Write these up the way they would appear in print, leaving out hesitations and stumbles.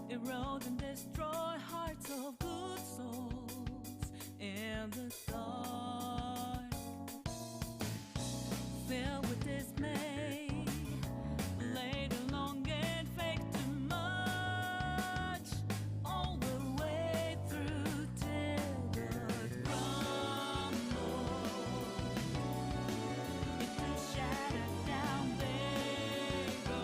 erode and destroy hearts of good souls in the dark, filled with dismay, laid along and fake too much, all the way through till the crumble, into shattered down they go.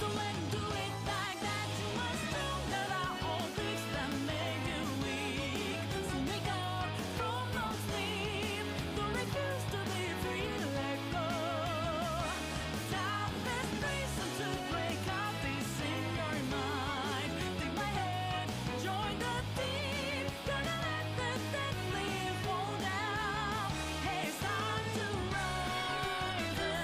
So when you do it like that, you must know that are all things that make you weak. So make up from no sleep, don't refuse to be free, let go. Selfless reason to break out this in your mind. Take my hand, join the team, gonna let the dead leaf fall down. Hey, it's time to rise up.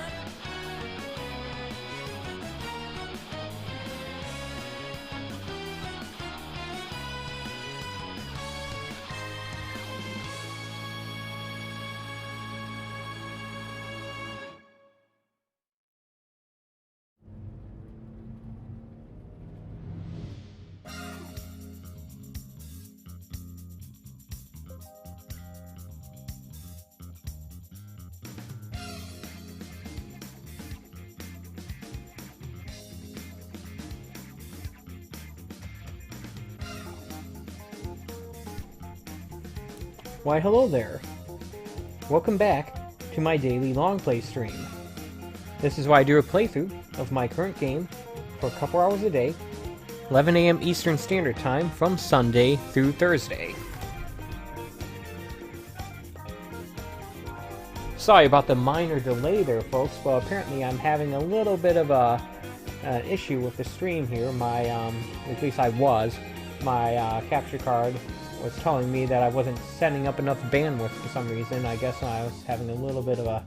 Why hello there. Welcome back to my daily long play stream. This is why I do a playthrough of my current game for a couple hours a day, 11 AM Eastern Standard Time from Sunday through Thursday. Sorry about the minor delay there, folks, but apparently I'm having a little bit of an issue with the stream here. My, at least I was, my capture card was telling me that I wasn't sending up enough bandwidth for some reason. I guess I was having a little bit of a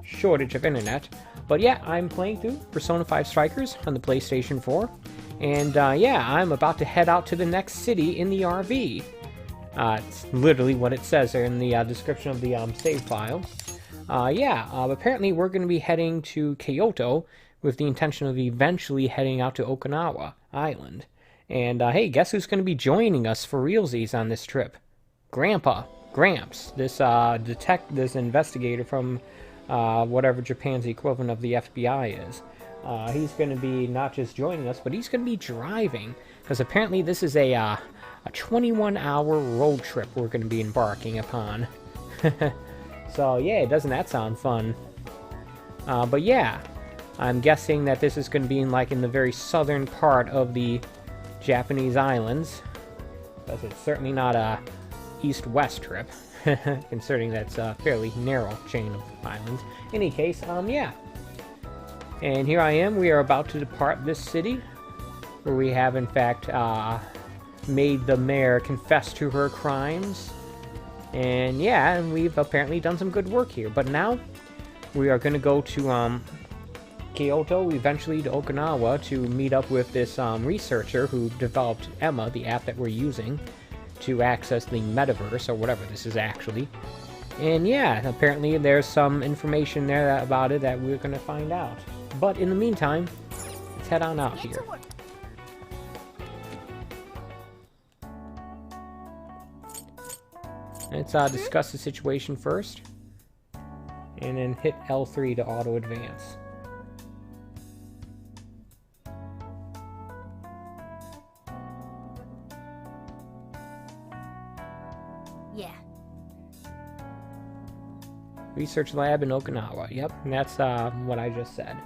shortage of internet. But yeah, I'm playing through Persona 5 Strikers on the PlayStation 4. And yeah, I'm about to head out to the next city in the RV. It's literally what it says there in the description of the save file. Apparently we're going to be heading to Kyoto with the intention of eventually heading out to Okinawa Island. And hey, guess who's going to be joining us for realsies on this trip? Gramps, this this investigator from whatever Japan's equivalent of the FBI is. He's going to be not just joining us, but he's going to be driving, because apparently this is a 21-hour road trip we're going to be embarking upon. So yeah, doesn't that sound fun? But yeah, I'm guessing that this is going to be in the very southern part of the Japanese islands, because it's certainly not a east-west trip, considering that's a fairly narrow chain of islands. In any case, yeah. And here I am, we are about to depart this city, where we have in fact made the mayor confess to her crimes. And yeah, and we've apparently done some good work here. But now, we are going to go to Kyoto, eventually to Okinawa, to meet up with this researcher who developed Emma, the app that we're using, to access the metaverse, or whatever this is actually. And yeah, apparently there's some information there about it that we're going to find out. But in the meantime, let's head on out here. Let's discuss the situation first, and then hit L3 to auto-advance. Yeah. Research lab in Okinawa. Yep, and that's what I just said.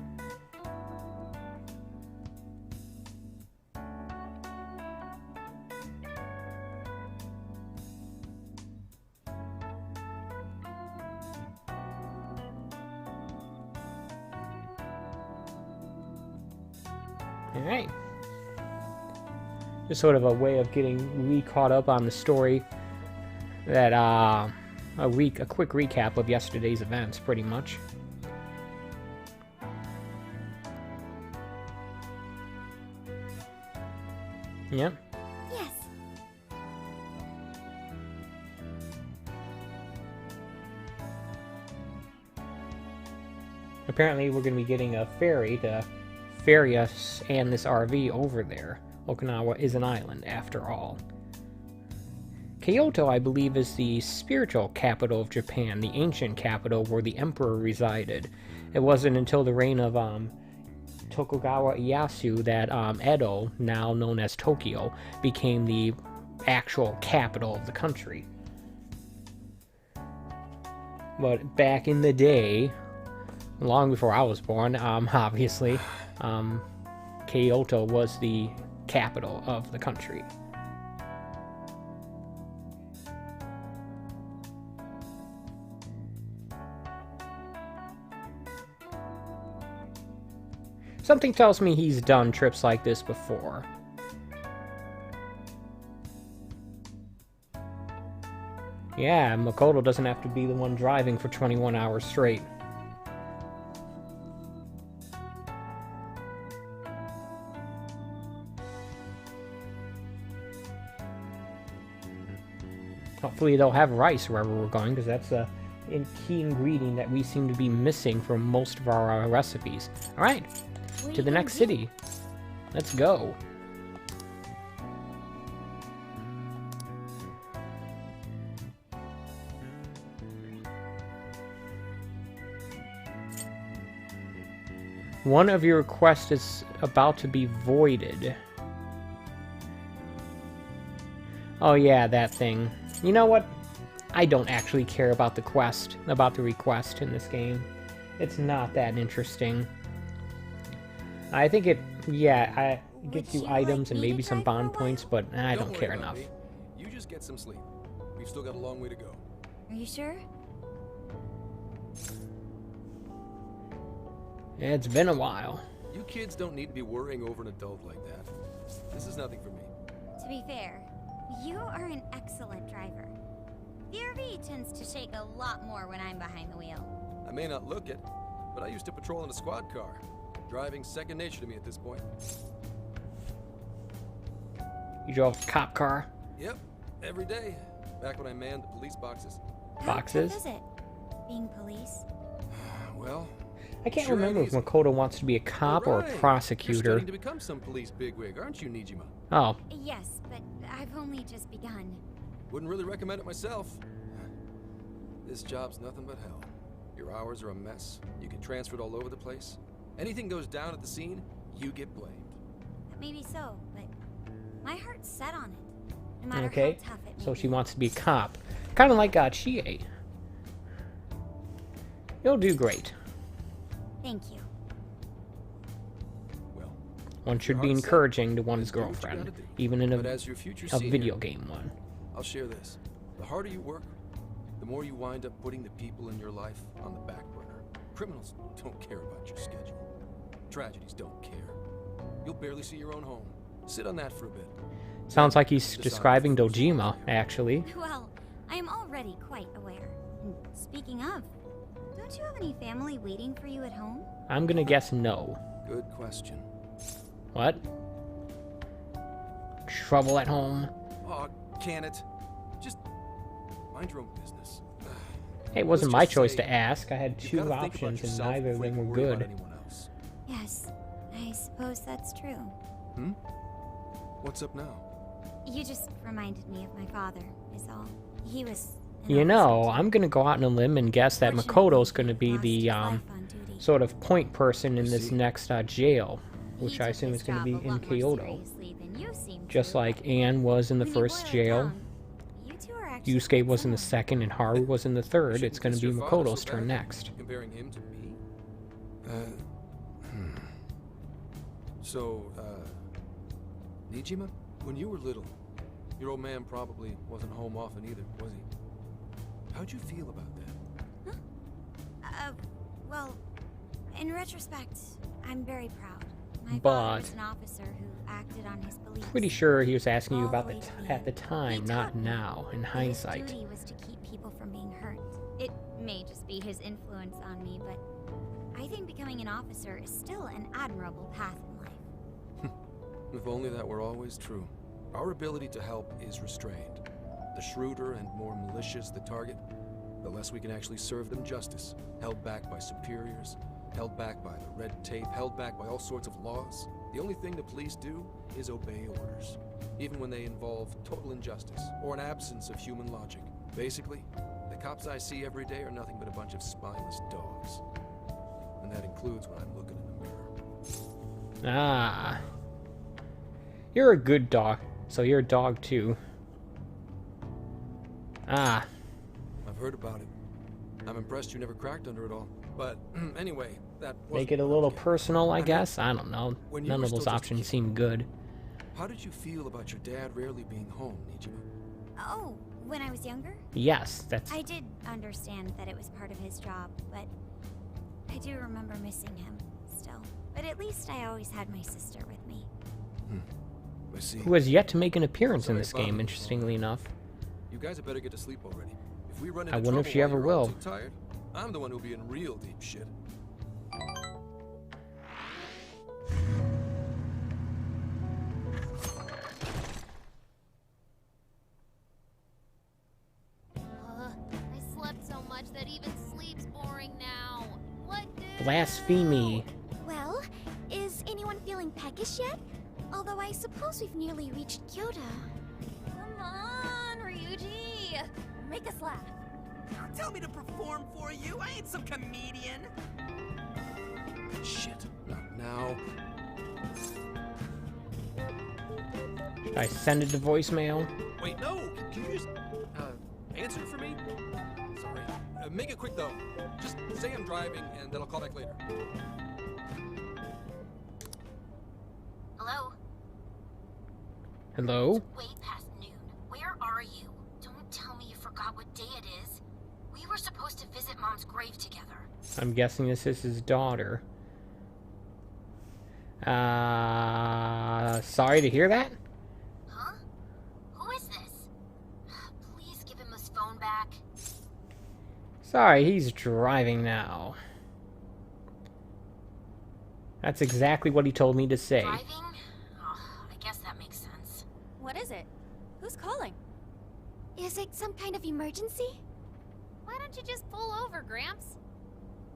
Alright. Just sort of a way of getting re-caught up on the story. That, a quick recap of yesterday's events, pretty much. Yeah. Yes. Apparently, we're going to be getting a ferry to ferry us and this RV over there. Okinawa is an island, after all. Kyoto, I believe, is the spiritual capital of Japan, the ancient capital where the emperor resided. It wasn't until the reign of Tokugawa Ieyasu that Edo, now known as Tokyo, became the actual capital of the country. But back in the day, long before I was born, obviously, Kyoto was the capital of the country. Something tells me he's done trips like this before. Yeah, Makoto doesn't have to be the one driving for 21 hours straight. Hopefully they'll have rice wherever we're going, because that's a key ingredient that we seem to be missing from most of our recipes. Alright, to the next city. Let's go. One of your requests is about to be voided. Oh yeah, that thing. You know what? I don't actually care about the request in this game. It's not that interesting. I think it gets you items and maybe some bond points, but I don't care enough. You just get some sleep. We've still got a long way to go. Are you sure? Yeah, it's been a while. You kids don't need to be worrying over an adult like that. This is nothing for me. To be fair, you are an excellent driver. The RV tends to shake a lot more when I'm behind the wheel. I may not look it, but I used to patrol in a squad car. Driving's second nature to me at this point. You drove a cop car? Yep, every day. Back when I manned the police boxes. Boxes? How tough is it, being police? Well, I can't sure remember ain't if easy. Makoto wants to be a cop or a You're prosecutor. starting to become some police bigwig, aren't you, Nijima? Oh, Yes, but I've only just begun. Wouldn't really recommend it myself. This job's nothing but hell. Your hours are a mess. You get transferred all over the place. Anything goes down at the scene, you get blamed. Maybe so, but my heart's set on it. No matter okay. how tough it may So she be. wants to be a cop. Kind of like Chie. You'll do great. Thank you. Well, One should Your be heart's set. encouraging to one's Do what you gotta girlfriend, do. even in but a as your future video senior, game one. I'll share this. The harder you work, the more you wind up putting the people in your life on the back burner. Criminals don't care about your schedule. Tragedies don't care. You'll barely see your own home. Sit on that for a bit. Sounds like he's Decide describing if it's for Dojima, you. actually. Well, I am already quite aware. And speaking of, don't you have any family waiting for you at home? I'm gonna guess no. Good question. What? Trouble at home? Oh, can it? Just mind your own business. Hey, it wasn't Let's my just choice say to ask. I had you've two gotta think about options and yourself neither of before them you were worry about good. anyone else. Yes, I suppose that's true. Hmm? What's up now? You just reminded me of my father, is all. He was... an You know, officer, too. I'm gonna go out on a limb and guess that Fortunately, Makoto's gonna be he lost the his life on duty. sort of point person in this see. next jail, He which I took assume his is gonna job be a in lot more Kyoto. seriously than you seem Just to, like but Anne was in the when you first boil it jail, down, you two are actually Yusuke quite was in the similar. second, and Haru was in the You third. shouldn't It's gonna diss be your father Makoto's so turn badly, next. Comparing him to me. So, Nijima, when you were little, your old man probably wasn't home often either, was he? How'd you feel about that? Well, in retrospect, I'm very proud. My But- father was an officer who acted on his beliefs. Pretty sure he was asking you about Always at the time, He not taught me now, in that hindsight. His duty was to keep people from being hurt. It may just be his influence on me, but I think becoming an officer is still an admirable path in life. If only that were always true. Our ability to help is restrained. The shrewder and more malicious the target, the less we can actually serve them justice. Held back by superiors, held back by the red tape, held back by all sorts of laws. The only thing the police do is obey orders, even when they involve total injustice or an absence of human logic. Basically, the cops I see every day are nothing but a bunch of spineless dogs. And that includes when I'm looking in the mirror. Ah. You're a good dog, so you're a dog too. Ah. I've heard about it. I'm impressed you never cracked under it all. But anyway, that Make it a little personal, I guess? I don't know. When you None were of those still just a options kid. seem good. How did you feel about your dad rarely being home, Nijima? Oh, when I was younger? Yes, that's... I did understand that it was part of his job, but I do remember missing him still. But at least I always had my sister with me. I see. Who has yet to make an appearance in Sorry this about game, it. interestingly enough. You guys had better get to sleep already. If we run I into wonder if trouble she while ever you're all will. too tired, I'm the one who'll be in real deep shit. I slept so much that even sleep's boring now. What do? Blasphemy. Well, is anyone feeling peckish yet? Although I suppose we've nearly reached Kyoto. Come on, Ryuji. Make us laugh. Don't tell me to perform for you. I ain't some comedian. Shit. Not now. Should I send it to voicemail? Wait, no! Can you just, answer for me? Sorry. Make it quick, though. Just say I'm driving, and then I'll call back later. Hello? Hello? Way past noon. Where are you? Don't tell me you forgot what day it is. We were supposed to visit Mom's grave together. I'm guessing this is his daughter. Sorry to hear that? Huh? Who is this? Please give him his phone back. Sorry, he's driving now. That's exactly what he told me to say. Driving? Oh, I guess that makes sense. What is it? Who's calling? Is it some kind of emergency? Why don't you just pull over, Gramps?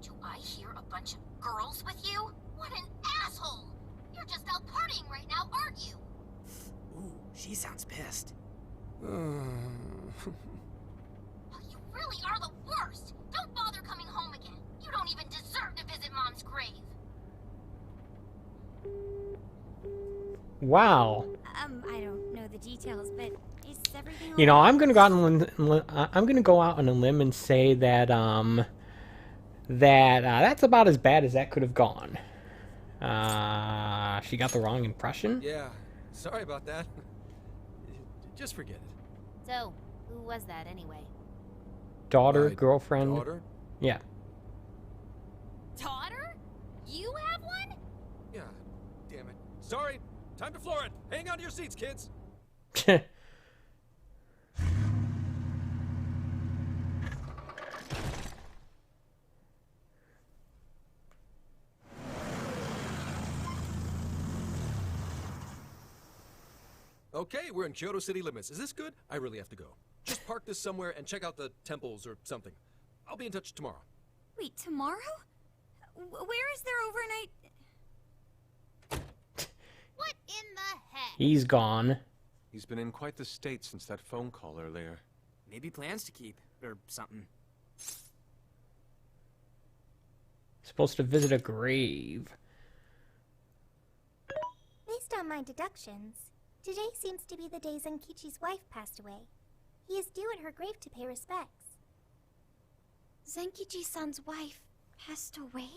Do I hear a bunch of girls with you? What an asshole! You're just out partying right now, aren't you? Ooh, she sounds pissed. You really are the worst! Don't bother coming home again. You don't even deserve to visit Mom's grave. Wow. I don't know the details, but is everything You know, alright? I'm gonna go out on a limb and say that that's about as bad as that could have gone. She got the wrong impression. Yeah, sorry about that. Just forget it. So, who was that anyway? Daughter, My girlfriend. Daughter? Yeah. Daughter? You have one? Yeah, damn it. Sorry, time to floor it. Hang on to your seats, kids. Okay, we're in Kyoto city limits. Is this good? I really have to go. Just park this somewhere and check out the temples or something. I'll be in touch tomorrow. Wait, tomorrow? Where is their overnight? What in the heck? He's gone. He's been in quite the state since that phone call earlier. Maybe plans to keep, or something. Supposed to visit a grave. Based on my deductions, today seems to be the day Zenkichi's wife passed away. He is due at her grave to pay respects. Zenkichi-san's wife passed away?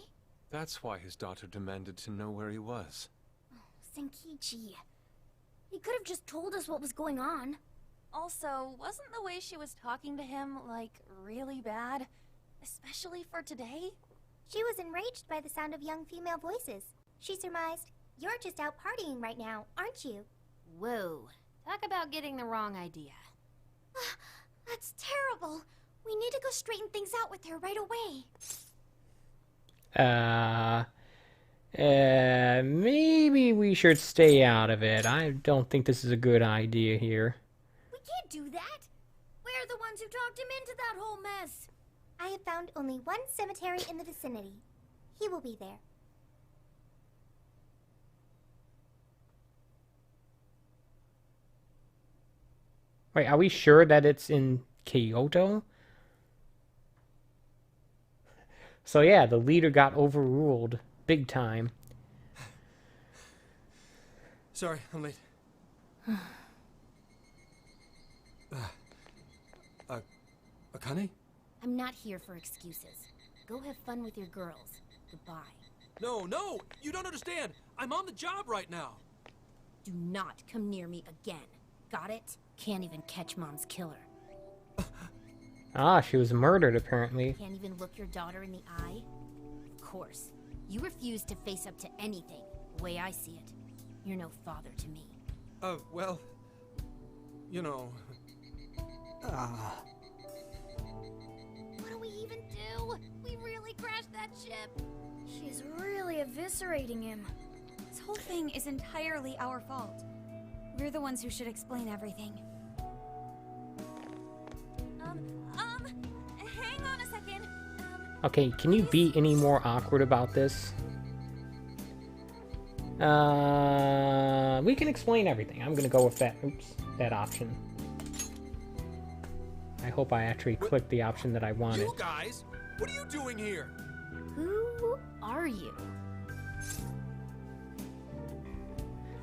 That's why his daughter demanded to know where he was. Zenkichi. He could have just told us what was going on. Also, wasn't the way she was talking to him, like, really bad? Especially for today? She was enraged by the sound of young female voices. She surmised You're just out partying right now, aren't you? Whoa. Talk about getting the wrong idea. That's terrible. We need to go straighten things out with her right away. Maybe we should stay out of it. I don't think this is a good idea here. We can't do that. We're the ones who talked him into that whole mess. I have found only one cemetery in the vicinity. He will be there. Wait, are we sure that it's in Kyoto? So yeah, the leader got overruled big time. Sorry, I'm late. Akane? I'm not here for excuses. Go have fun with your girls. Goodbye. No, you don't understand. I'm on the job right now. Do not come near me again. Got it? Can't even catch Mom's killer. Ah, she was murdered apparently. Can't even look your daughter in the eye? Of course. You refuse to face up to anything. The way I see it. You're no father to me. Well... You know... What do we even do? We really crashed that ship. She's really eviscerating him. This whole thing is entirely our fault. We're the ones who should explain everything. Hang on a second. Okay, can you be any more awkward about this? We can explain everything. I'm gonna go with that. Oops, that option. I hope I actually clicked the option that I wanted. You guys! What are you doing here? Who are you?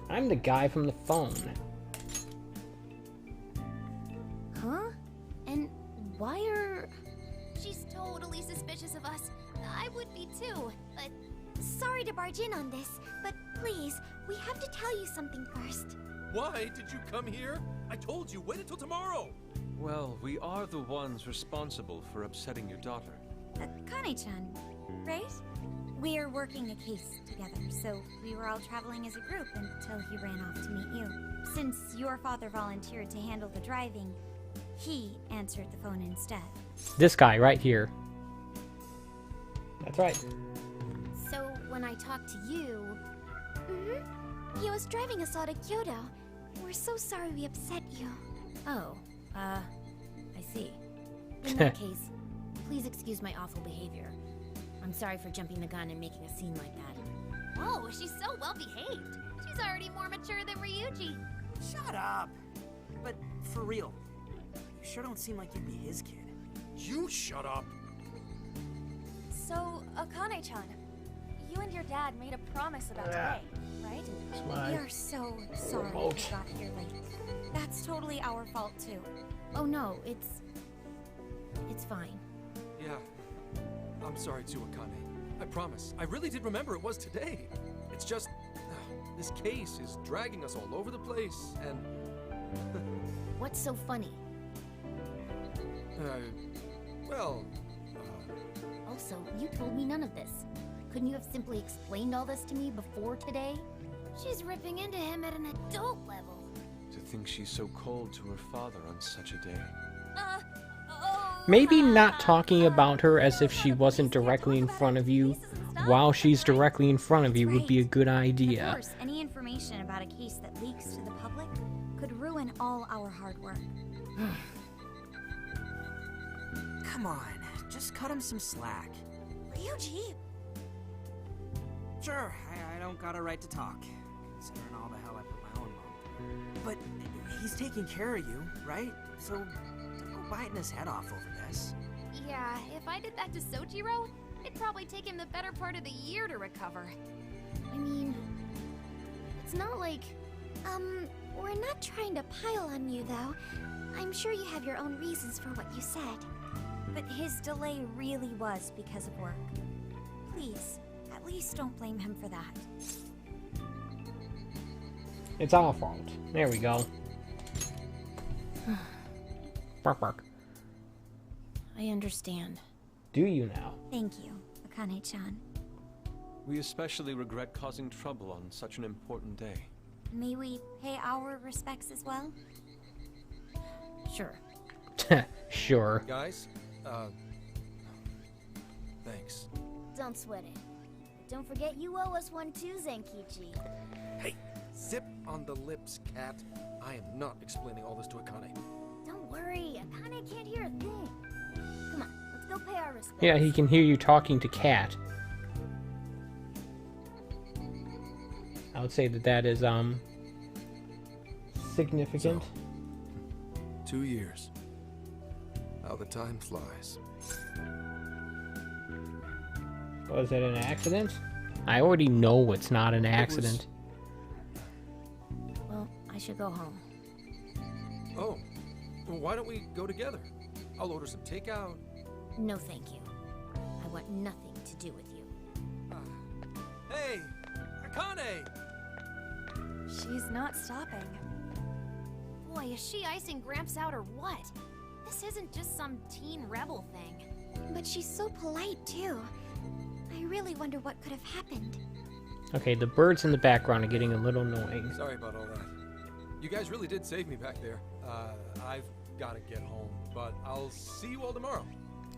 I'm the guy from the phone. Huh? And why are... She's totally suspicious of us. I would be too, but... Sorry to barge in on this, but please, we have to tell you something first. Why did you come here? I told you, wait until tomorrow! Well, we are the ones responsible for upsetting your daughter. Kane-chan, right? We're working a case together, so we were all traveling as a group until he ran off to meet you. Since your father volunteered to handle the driving, he answered the phone instead. This guy right here. That's right. So, when I talked to you... He was driving us all to Kyoto. We're so sorry we upset you. Oh, I see. In that case, please excuse my awful behavior. I'm sorry for jumping the gun and making a scene like that. Oh, she's so well behaved. She's already more mature than Ryuji. Shut up. But for real, you sure don't seem like you'd be his kid. You shut up! So, Akane-chan, you and your dad made a promise about today, right? We are so sorry we got here late. That's totally our fault too. Oh no, it's fine. Yeah. I'm sorry too, Akane. I promise. I really did remember it was today. It's just... this case is dragging us all over the place, and... What's so funny? Well... Also, you told me none of this. Couldn't you have simply explained all this to me before today? She's ripping into him at an adult level. To think she's so cold to her father on such a day. Maybe not talking about her as if she wasn't directly in front of you while she's directly in front of you would be a good Of idea. course, any information about a case that leaks to the public could ruin all our hard work. Come on, just cut him some slack. Ryuji! Sure, I don't got a right to talk, considering all the hell I put my own mom through. But he's taking care of you, right? So don't go biting his head off over this. Yeah, if I did that to Soichiro, it'd probably take him the better part of the year to recover. I mean, it's not like... we're not trying to pile on you, though. I'm sure you have your own reasons for what you said. But his delay really was because of work. Please, at least don't blame him for that. It's our fault. There we go. Bark, bark. I understand. Do you now? Thank you, Akane-chan. We especially regret causing trouble on such an important day. May we pay our respects as well? Sure. Sure. Guys, thanks. Don't sweat it. Don't forget you owe us one too, Zenkichi. Hey, zip on the lips, cat. I am not explaining all this to Akane. Don't worry, Akane can't hear a thing. Come on, let's go pay our respects. Yeah, he can hear you talking to Cat. I would say that that is, significant. So, 2 years. How the time flies. Was it an accident? I already know it's not an accident. Well, I should go home. Oh, well, why don't we go together? I'll order some takeout. No, thank you. I want nothing to do with you. Hey, Akane! She's not stopping. Boy, is she icing Gramps out or what? This isn't just some teen rebel thing. But she's so polite, too. I really wonder what could have happened. Okay, the birds in the background are getting a little annoying. Sorry about all that. You guys really did save me back there. I've got to get home, but I'll see you all tomorrow.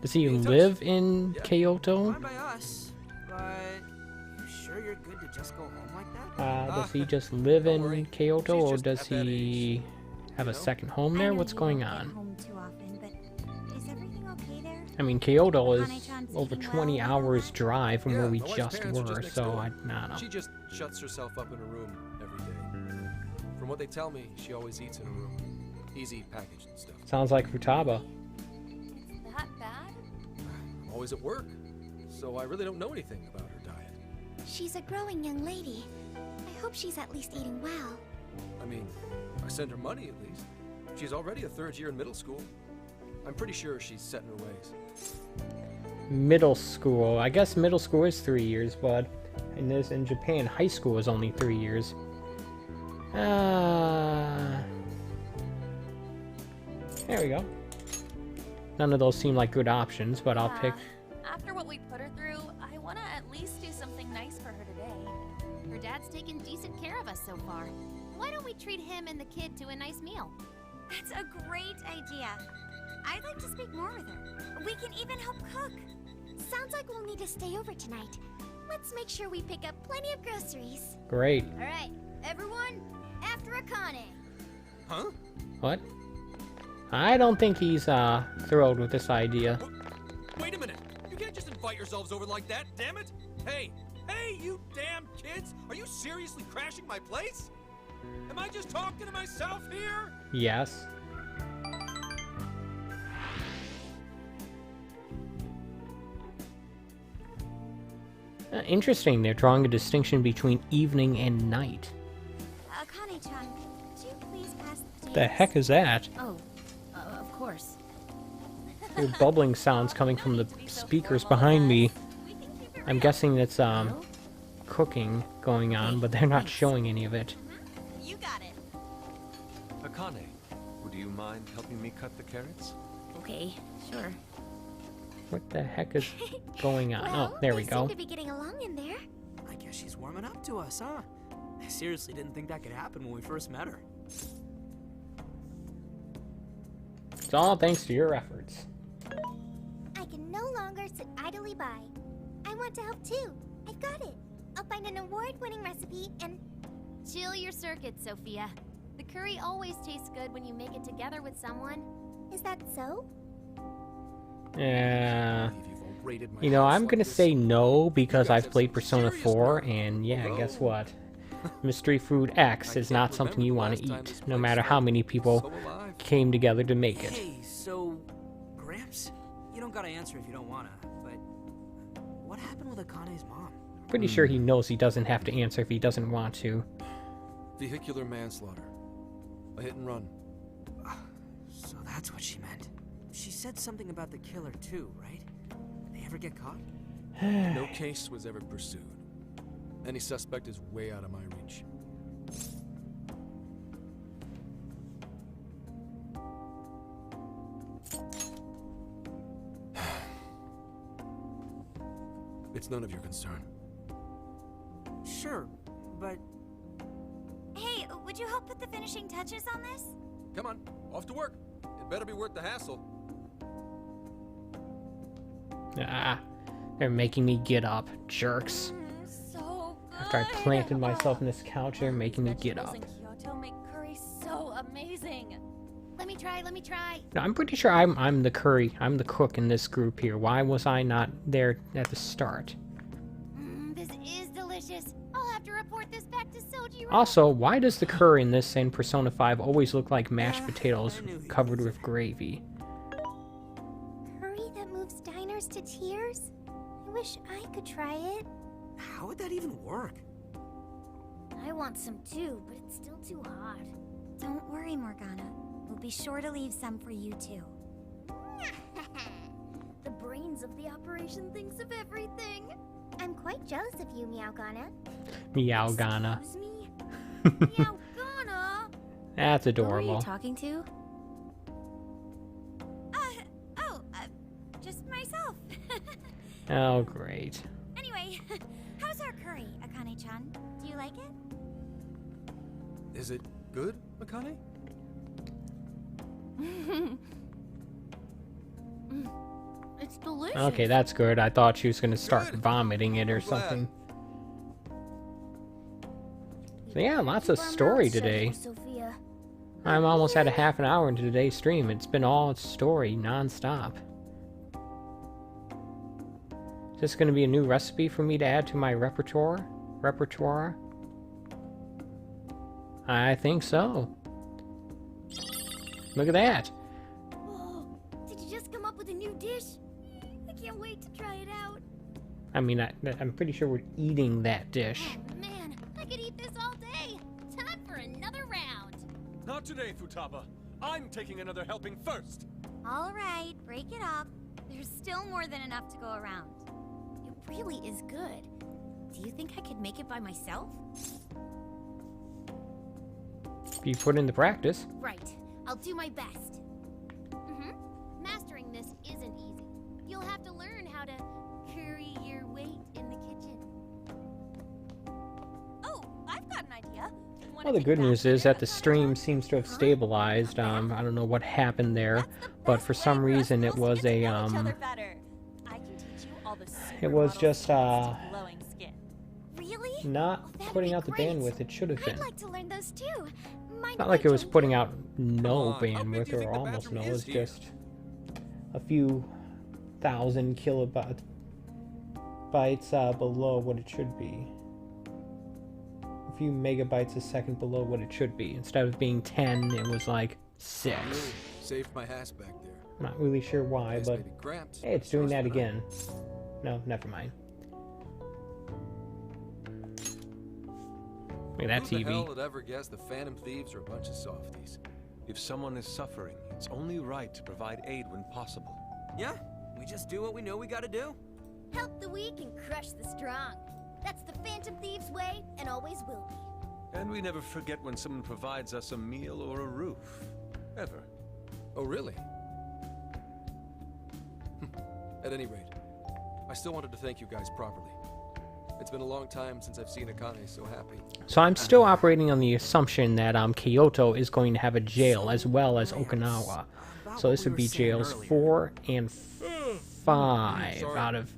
Does he Be in touch. live in Yeah. Kyoto? Fine by us, but you sure you're good to just go home like that? Does he just live Don't in worry. Kyoto, She's or just does at that he have a you know? second home I there? know What's you going don't get on? home too often, but is everything okay there? I mean, Kyoto is Akane-chan's over eating 20 well, hours right? drive from Yeah, where we my wife's just parents are were, next so door. I don't know. She just shuts herself up in a room every day. From what they tell me, she always eats in a room. Easy packaged and stuff. Sounds like Futaba. It's that bad? I'm always at work, so I really don't know anything about her diet. She's a growing young lady. I hope she's at least eating well. I mean, I send her money at least. She's already a third year in middle school. I'm pretty sure she's set in her ways. Middle school. I guess middle school is 3 years, but in Japan, high school is only 3 years. There we go. None of those seem like good options, but I'll pick. After what we put her through, I want to at least do something nice for her today. Her dad's taken decent care of us so far. Why don't we treat him and the kid to a nice meal? That's a great idea. I'd like to speak more with her. We can even help cook. Sounds like we'll need to stay over tonight. Let's make sure we pick up plenty of groceries. Great. All right, everyone, after Akane. Huh? What? I don't think he's thrilled with this idea. Wait a minute! You can't just invite yourselves over like that, damn it! Hey! Hey, you damn kids! Are you seriously crashing my place? Am I just talking to myself here? Yes. Interesting, they're drawing a distinction between evening and night. Akane-chan, could you please pass the potatoes? The heck is that? Oh, of course. There's bubbling sounds coming from the speakers behind me. I'm guessing it's cooking going on, but they're not showing any of it. You got it. Akane, would you mind helping me cut the carrots? Okay, sure. What the heck is going on? Well, Oh, there we they go. seem to be getting along in there. I guess she's warming up to us, huh? I seriously didn't think that could happen when we first met her. It's all thanks to your efforts. I can no longer sit idly by. I want to help too. I've got it. I'll find an award-winning recipe and... Chill your circuit, Sophia. The curry always tastes good when you make it together with someone. Is that so? Yeah. Believe you've raided my You know, house I'm like gonna this. say no because You guys I've have played some Persona serious 4, nerve. and yeah, Hello? guess what? Mystery Food X I is can't not something remember you the want last to time eat, this no place matter felt how many people so alive. came together to make it. Hey, so, Gramps, you don't gotta answer if you don't wanna, but what happened with Akane's mom? Pretty sure he knows he doesn't have to answer if he doesn't want to. Vehicular manslaughter. A hit and run. So that's what she meant. She said something about the killer too, right? Did they ever get caught? No case was ever pursued. Any suspect is way out of my reach. It's none of your concern. Could you help put the finishing touches on this? Come on, off to work. It better be worth the hassle. Ah, they're making me get up, jerks. So good. After I planted myself in this couch, they're making me get Vegetables up. in Kyoto make curry so amazing. Let me try. No, I'm pretty sure I'm the curry. I'm the cook in this group here. Why was I not there at the start? This is delicious. I'll have to report this back to Soji. Also, why does the curry in this in Persona 5 always look like mashed potatoes covered with gravy? Curry that moves diners to tears? I wish I could try it. How would that even work? I want some too, but it's still too hot. Don't worry, Morgana. We'll be sure to leave some for you too. The brains of the operation thinks of everything. I'm quite jealous of you, Meowgana. Meowgana. Excuse me? Meowgana? That's Who are adorable. you talking to? Just myself. Oh, great. Anyway, how's our curry, Akane-chan? Do you like it? Is it good, Akane? It's delicious. Okay, that's good. I thought she was going to start Good. vomiting it or I'm glad. something. So yeah, lots of story today. Sophia. I'm almost at a half an hour into today's stream. It's been all story, non-stop. Is this going to be a new recipe for me to add to my repertoire? I think so. Look at that. Whoa, did you just come up with a new dish? I can't wait to try it out. I mean, I'm pretty sure we're eating that dish. Oh man, I could eat this all day. Time for another round. Not today, Futaba. I'm taking another helping first. All right, break it up. There's still more than enough to go around. It really is good. Do you think I could make it by myself? If you put in the practice. Right. I'll do my best. Mastering this isn't easy. You'll have to learn how to carry your weight in the kitchen. Oh, I've got an idea. Well, the good news is that the stream seems to have stabilized. I don't know what happened there, but for some reason it was a it was just Really? not Oh, that'd putting be out the great. bandwidth it should have I'd been. like to learn those too. Mind Not if like I it was join putting you? out no Come on, how big do bandwidth you think or the almost no. bathroom It was is here? just a few thousand kilobytes below what it should be. A few megabytes a second below what it should be. Instead of being 10, it was like 6. Saved my ass back there. I'm not really sure why, Guess but maybe Gramps hey, it's doing sourced that it out. again. No, never mind. Look at that Who the hell TV. would ever guess the Phantom Thieves are a bunch of softies? If someone is suffering, it's only right to provide aid when possible. Yeah, we just do what we know we gotta do. Help the weak and crush the strong. That's the Phantom Thieves' way and always will be. And we never forget when someone provides us a meal or a roof. Ever. Oh, really? At any rate, I still wanted to thank you guys properly. It's been a long time since I've seen Akane so happy. So I'm still operating on the assumption that Kyoto is going to have a jail as well as Okinawa. So this would be jails 4 and 5 Sorry. out of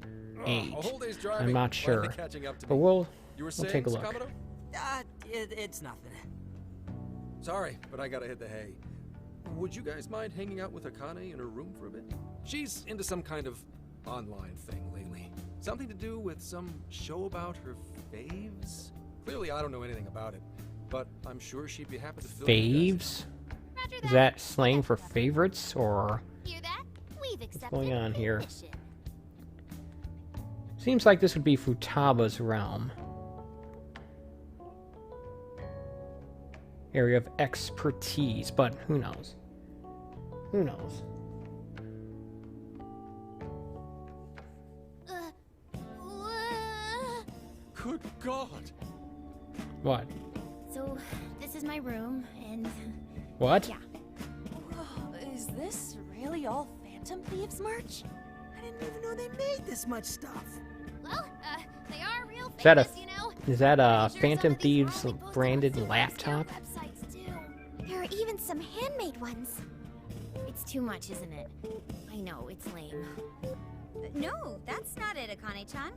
8. A whole day's driving. I'm not Finally sure, catching up to but me. we'll You were take saying, a look. Sakamoto? It's nothing. Sorry, but I gotta hit the hay. Would you guys mind hanging out with Akane in her room for a bit? She's into some kind of online thing lately. Something to do with some show about her faves? Clearly, I don't know anything about it, but I'm sure she'd be happy to fill you guys. Faves? Roger Is that slang for favorites or Hear that? We've accepted going on the here? mission. Seems like this would be Futaba's realm. Area of expertise, but who knows? Who knows? Good God! What? So, this is my room, and What? yeah. Is this really all Phantom Thieves merch? I didn't even know they made this much stuff. Well, they are real Is that a famous, you know. Is that a Phantom Thieves branded laptop? Websites too. There are even some handmade ones. It's too much, isn't it? I know, it's lame. No, that's not it, Akane-chan.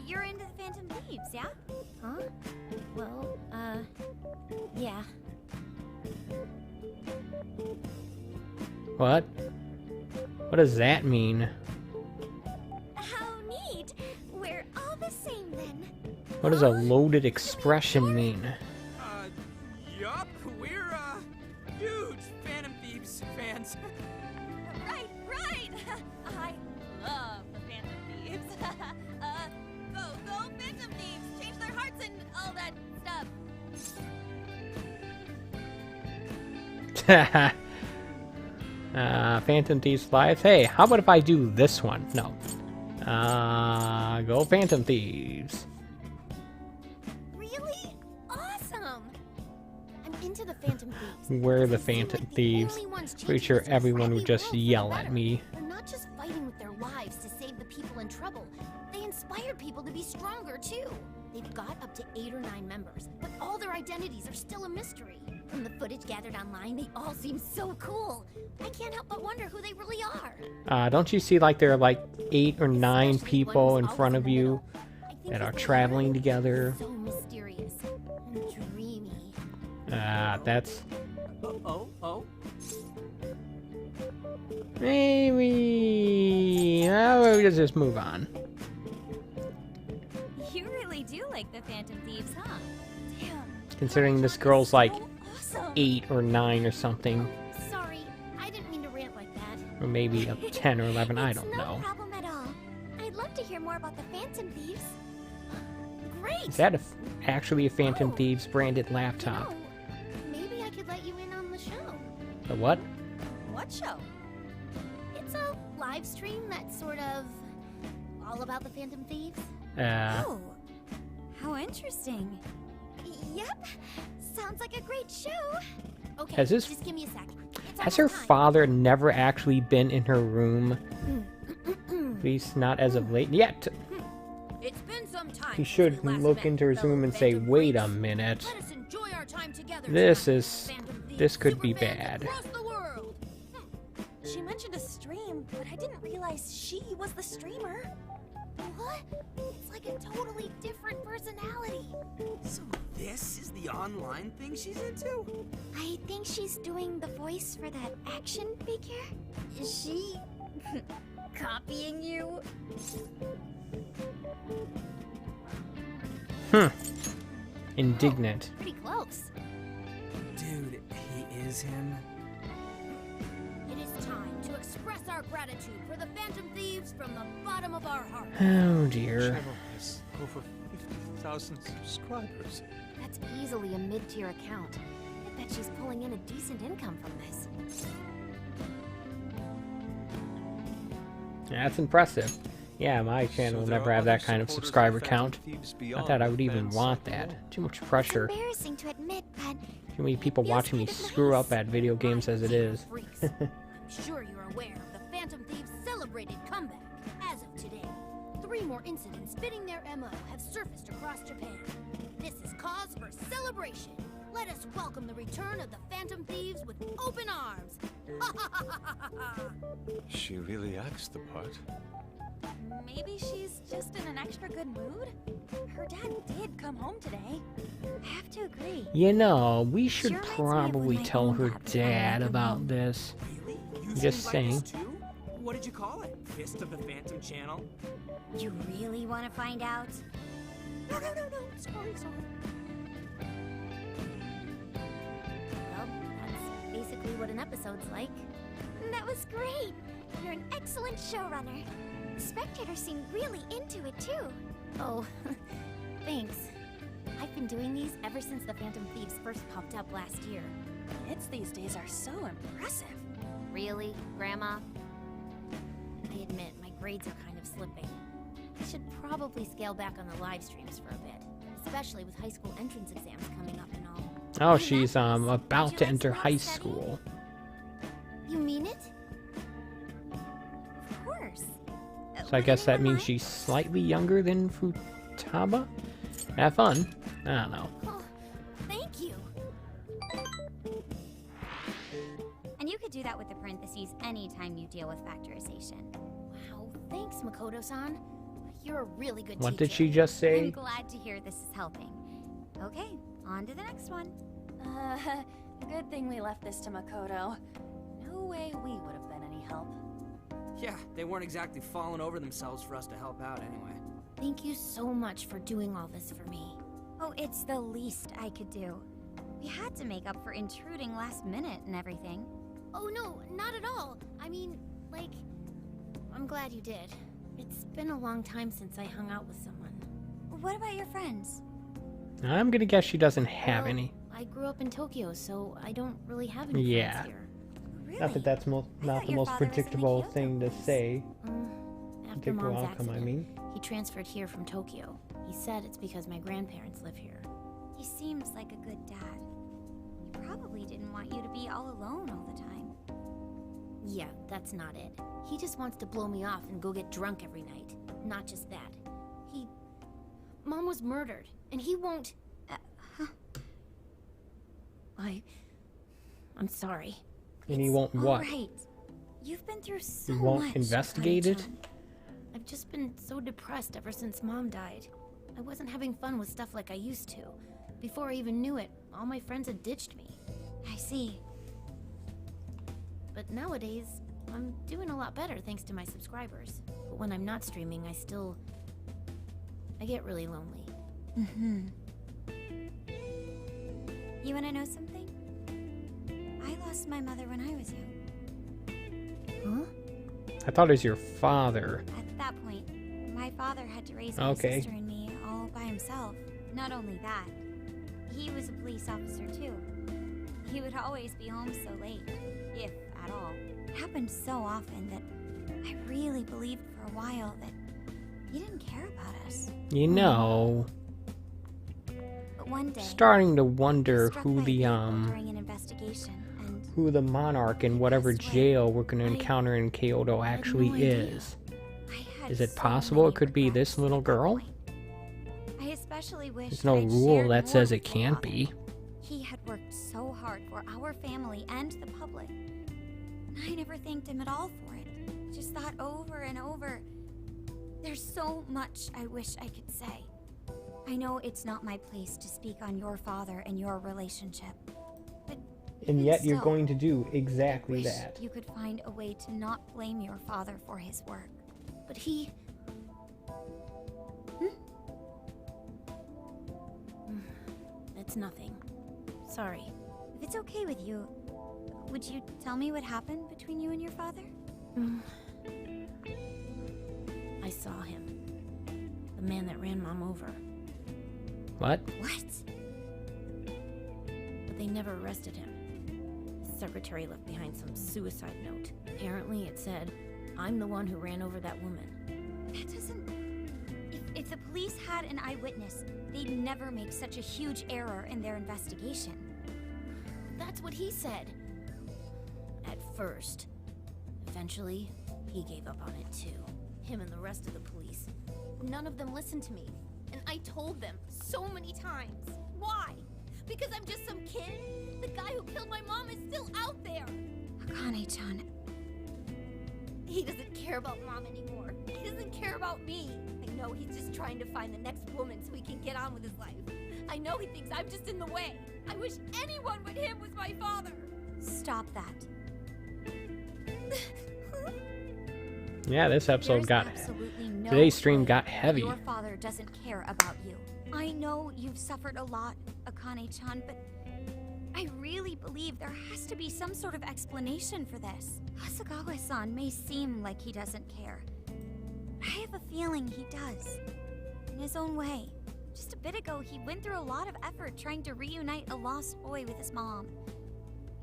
You're into the Phantom Thieves, yeah? Huh? Well, yeah. What? What does that mean? How neat! We're all the same then. What does a loaded expression mean? Yup, we're, huge Phantom Thieves fans. Right! I love the Phantom Thieves. Go Phantom Thieves! Change their hearts and all that stuff. Phantom Thieves Live. Hey, how about if I do this one? No. Go Phantom Thieves. Really? Awesome! I'm into the Phantom Thieves. We're the They seem Phantom like the Thieves. only ones Pretty changing sure this everyone would crappy just world for yell the at better. me. They're not just fighting with their lives to save the people in trouble. They inspire people to be stronger too. They've got up to 8 or 9 members, but all their identities are still a mystery. From the footage gathered online, they all seem so cool. I can't help but wonder who they really are. Don't you see like there are like 8 or 9 Especially people one in who's front always of in the you middle. I think that are his traveling name is together? So mysterious and dreamy. That's Oh? maybe. We'll just move on. You really do like the Phantom Thieves, huh? Damn. Considering this girl's like So awesome. 8 or 9 or something, Sorry, I didn't mean to rant like that. or maybe a 10 or 11. I It's don't no know. problem at all. I'd love to hear more about the Phantom Thieves. Great. Is that actually a Phantom Oh. Thieves branded You laptop? know, maybe I could let you in on the show. The what? What show? It's a live stream that's sort of all about the Phantom Thieves. Oh, how interesting. Yep. Sounds like a great show. Okay, Has this- just give me a sec. It's Has her almost time. father never actually been in her room? At least not as of late. Yet. It's been some time. He since should we last look met, into his fellow room and say, Phantom wait a Thieves. minute. Let us enjoy our time together This tonight, is- Phantom Thieves, this could be superfans bad. across the world. She mentioned a stream, but I didn't realize she was the streamer. What? It's like a totally different personality. So this is the online thing she's into? I think she's doing the voice for that action figure. Is she copying you? Indignant. Pretty close. Dude, he is him. It is time to express our gratitude for the Phantom Thieves from the bottom of our heart. Oh The dear. channel has over 50,000 subscribers. That's easily a mid-tier account. I bet she's pulling in a decent income from this. That's impressive. Yeah, my channel will So there never are have that other kind of supporters subscriber of Phantom count. Thieves Not beyond that I the would even fan want circle. that. Too much It's pressure. embarrassing to admit, but Too many people feels watching me kind of screw up nice. at video games as it is. Freaks. I'm sure you're aware of the Phantom Thieves' celebrated comeback. As of today, 3 more incidents fitting their MO have surfaced across Japan. This is cause for celebration. Let us welcome the return of the Phantom Thieves with open arms. She really acts the part. Maybe she's just in an extra good mood? Her dad did come home today. I have to agree. You know, we should Sure reminds me of probably when my tell own her dad was dad on about home. this. Really? You Just streamed like saying. this too? What did you call it? Fist of the Phantom channel? You really want to find out? No. Sorry. Well, that's basically what an episode's like. that was great. You're an excellent showrunner. Spectators seem really into it too. Oh, thanks. I've been doing these ever since the Phantom Thieves first popped up last year. Kids these days are so impressive. Really, Grandma? I admit, my grades are kind of slipping. I should probably scale back on the live streams for a bit, especially with high school entrance exams coming up and all. Oh, Hey, she's Magnus, about would to you like enter some high help studying? school. You mean it? Of course. So I guess that means she's slightly younger than Futaba. Have fun. I don't know. Oh, thank you. And you could do that with the parentheses anytime you deal with factorization. Wow, thanks, Makoto-san. You're a really good What teacher. did she just say? I'm glad to hear this is helping. Okay, on to the next one. Good thing we left this to Makoto. No way we would have been any help. Yeah, they weren't exactly falling over themselves for us to help out anyway. Thank you so much for doing all this for me. Oh, it's the least I could do. We had to make up for intruding last minute and everything. Oh no, not at all. I mean, like, I'm glad you did. It's been a long time since I hung out with someone. What about your friends? I'm gonna guess she doesn't have Well, any. I grew up in Tokyo, so I don't really have any Yeah. friends here. Really? Not that that's not thought the your most father was in the predictable Kyoto thing to place. say. After Predictable Mom's outcome, I accident, mean. he transferred here from Tokyo. He said it's because my grandparents live here. He seems like a good dad. He probably didn't want you to be all alone all the time. Yeah, that's not it. He just wants to blow me off and go get drunk every night. Not just that. Mom was murdered, and he won't... I'm sorry. And he won't what? Alright. You've been through so He much. won't investigate it? Akane-chan. I've just been so depressed ever since Mom died. I wasn't having fun with stuff like I used to. Before I even knew it, all my friends had ditched me. I see. But nowadays, I'm doing a lot better thanks to my subscribers. But when I'm not streaming, I get really lonely. You wanna know something? I lost my mother when I was young. Huh? I thought it was your father. At that point, my father had to raise my Okay. sister and me all by himself. Not only that, he was a police officer too. He would always be home so late, if at all. It happened so often that I really believed for a while that he didn't care about us. You know, But one day, starting to I wonder struck who by a the vehicle during an investigation, and who the monarch in whatever passed away. jail we're gonna I encounter in Kyoto had actually no idea. is. I had Is it so possible many it could be regrets this little at that girl? point. I especially wish There's no I'd rule shared that more says with it my can't father. be. He had worked so hard for our family and the public. And I never thanked him at all for it. Just thought over and over. There's so much I wish I could say. I know it's not my place to speak on your father and your relationship. But And even yet you're still, going to do I exactly wish that. you could find a way to not blame your father for his work. But he... It's nothing. Sorry. If it's okay with you, would you tell me what happened between you and your father? I saw him. The man that ran Mom over. What? What? But they never arrested him. His secretary left behind some suicide note. Apparently it said, "I'm the one who ran over that woman." That doesn't... If the police had an eyewitness, they'd never make such a huge error in their investigation. That's what he said. At first. Eventually, he gave up on it too. Him and the rest of the police. None of them listened to me. And I told them so many times. Why? Because I'm just some kid? The guy who killed my mom is still out there! Akane-chan, He doesn't care about Mom anymore. He doesn't care about me. I know he's just trying to find the next woman so he can get on with his life. I know he thinks I'm just in the way. I wish anyone but him was my father. stop that. Yeah, this episode There's got... absolutely no Today's stream way got that heavy. Your father doesn't care about you. I know you've suffered a lot, Akane-chan, but I really believe there has to be some sort of explanation for this. Hasagawa-san may seem like he doesn't care. I have a feeling he does. In his own way. Just a bit ago, he went through a lot of effort trying to reunite a lost boy with his mom.